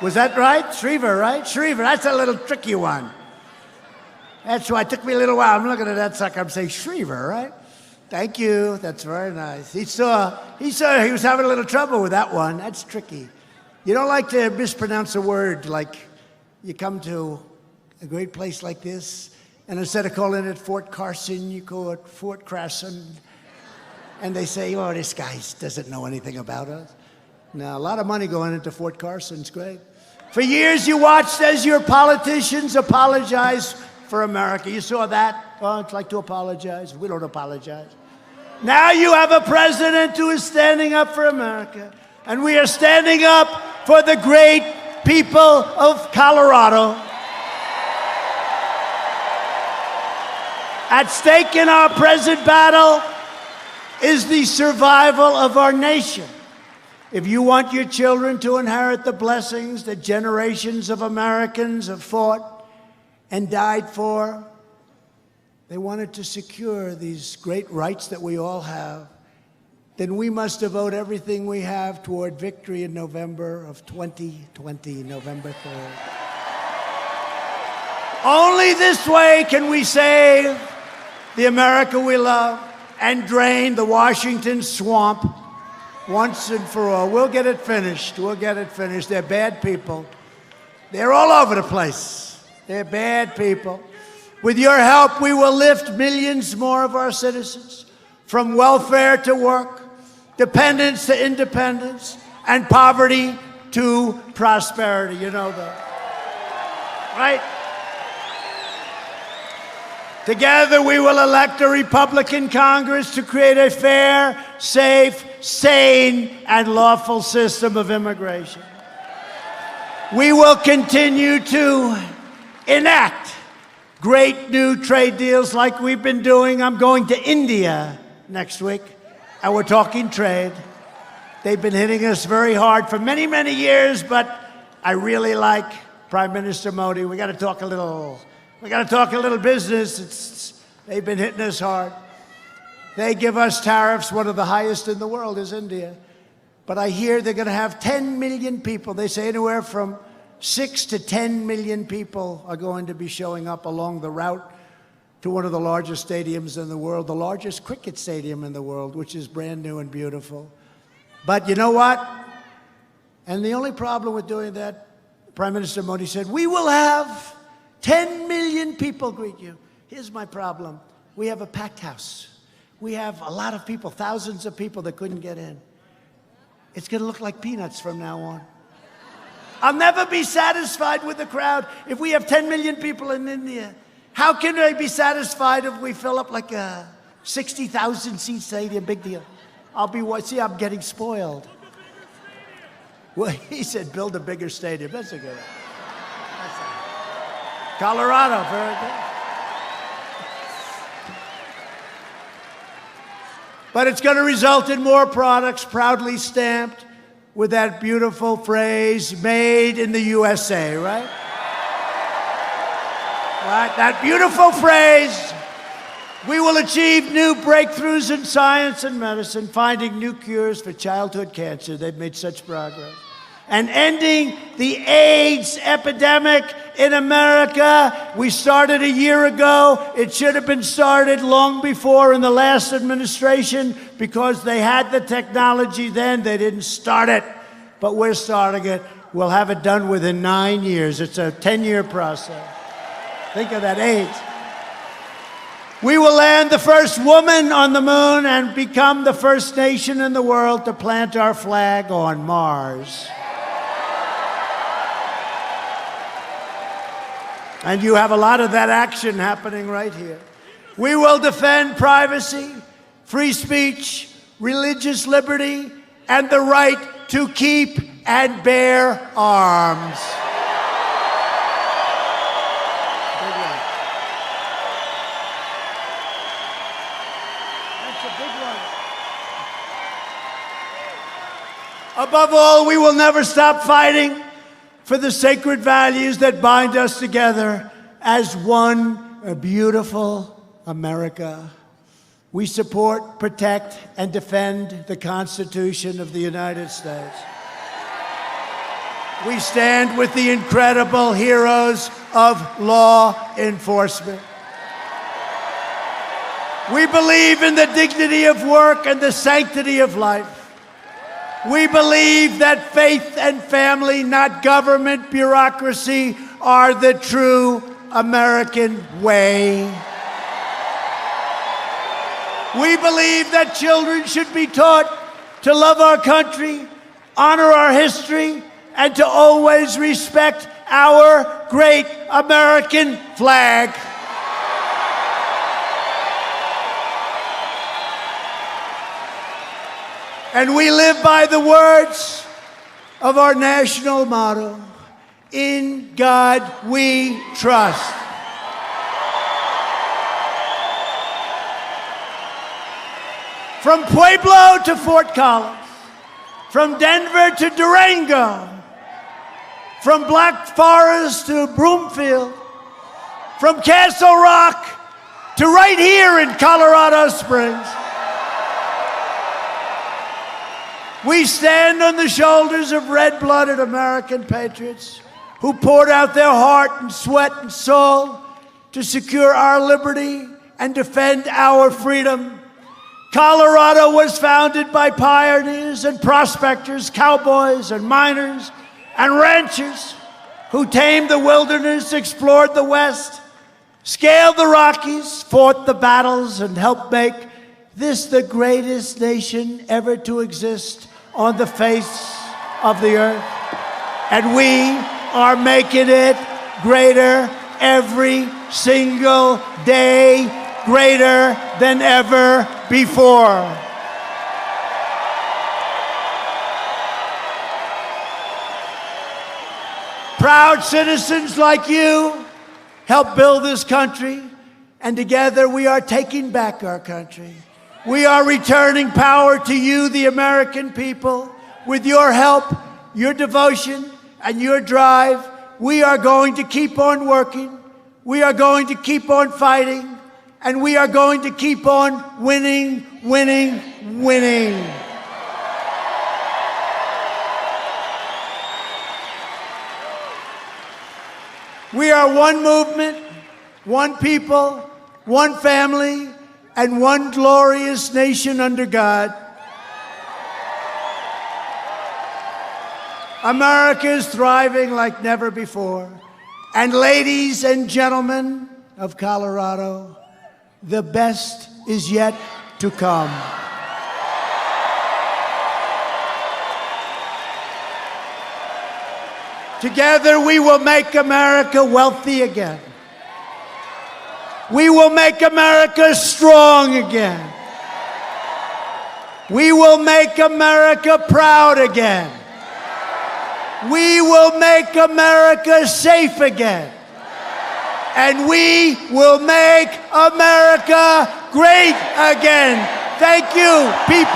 Was that right? Schriever, right? Schriever, that's a little tricky one. That's why it took me a little while. I'm looking at that sucker, I'm saying Schriever, right? Thank you, that's very nice. He saw he was having a little trouble with that one. That's tricky. You don't like to mispronounce a word, like you come to a great place like this, and instead of calling it Fort Carson, you call it Fort Crasson. And they say, oh, this guy doesn't know anything about us. Now, a lot of money going into Fort Carson. It's great. For years you watched as your politicians apologized for America. You saw that? Oh, it's like to apologize. We don't apologize. Now you have a president who is standing up for America. And we are standing up for the great people of Colorado. At stake in our present battle is the survival of our nation. If you want your children to inherit the blessings that generations of Americans have fought and died for, they wanted to secure these great rights that we all have, then we must devote everything we have toward victory in November of 2020, November 3rd. Only this way can we save the America we love and drain the Washington swamp once and for all. We'll get it finished. We'll get it finished. They're bad people. They're all over the place. They're bad people. With your help, we will lift millions more of our citizens from welfare to work, dependence to independence, and poverty to prosperity. You know that, right? Together, we will elect a Republican Congress to create a fair, safe, sane, and lawful system of immigration. We will continue to enact great new trade deals like we've been doing. I'm going to India next week, and we're talking trade. They've been hitting us very hard for many, many years, but I really like Prime Minister Modi. We got to talk a little business. They've been hitting us hard. They give us tariffs. One of the highest in the world is India. But I hear they're going to have 10 million people. They say anywhere from 6 to 10 million people are going to be showing up along the route to one of the largest stadiums in the world, the largest cricket stadium in the world, which is brand new and beautiful. But you know what? And the only problem with doing that, Prime Minister Modi said, we will have 10 million people greet you. Here's my problem. We have a packed house. We have a lot of people, thousands of people that couldn't get in. It's going to look like peanuts from now on. I'll never be satisfied with the crowd. If we have 10 million people in India, how can I be satisfied if we fill up like a 60,000 seat stadium? Big deal. See, I'm getting spoiled. Well, he said, build a bigger stadium. That's a good one. Colorado, very good. But it's going to result in more products proudly stamped with that beautiful phrase, made in the USA, right? Right, that beautiful phrase. We will achieve new breakthroughs in science and medicine, finding new cures for childhood cancer. They've made such progress. And ending the AIDS epidemic in America. We started a year ago. It should have been started long before in the last administration because they had the technology then. They didn't start it, but we're starting it. We'll have it done within 9 years. It's a 10-year process. Think of that, AIDS. We will land the first woman on the moon and become the first nation in the world to plant our flag on Mars. And you have a lot of that action happening right here. We will defend privacy, free speech, religious liberty, and the right to keep and bear arms. That's a big one. Above all, we will never stop fighting for the sacred values that bind us together as one beautiful America. We support, protect, and defend the Constitution of the United States. We stand with the incredible heroes of law enforcement. We believe in the dignity of work and the sanctity of life. We believe that faith and family, not government bureaucracy, are the true American way. We believe that children should be taught to love our country, honor our history, and to always respect our great American flag. And we live by the words of our national motto, "In God we trust." From Pueblo to Fort Collins, from Denver to Durango, from Black Forest to Broomfield, from Castle Rock to right here in Colorado Springs, we stand on the shoulders of red-blooded American patriots who poured out their heart and sweat and soul to secure our liberty and defend our freedom. Colorado was founded by pioneers and prospectors, cowboys and miners and ranchers who tamed the wilderness, explored the West, scaled the Rockies, fought the battles, and helped make this the greatest nation ever to exist on the face of the earth. And we are making it greater every single day, greater than ever before. Proud citizens like you help build this country, and together we are taking back our country. We are returning power to you, the American people. With your help, your devotion, and your drive, we are going to keep on working. We are going to keep on fighting. And we are going to keep on winning, winning, winning. We are one movement, one people, one family, and one glorious nation under God. America is thriving like never before. And ladies and gentlemen of Colorado, the best is yet to come. Together we will make America wealthy again. We will make America strong again. We will make America proud again. We will make America safe again. And we will make America great again. Thank you, people.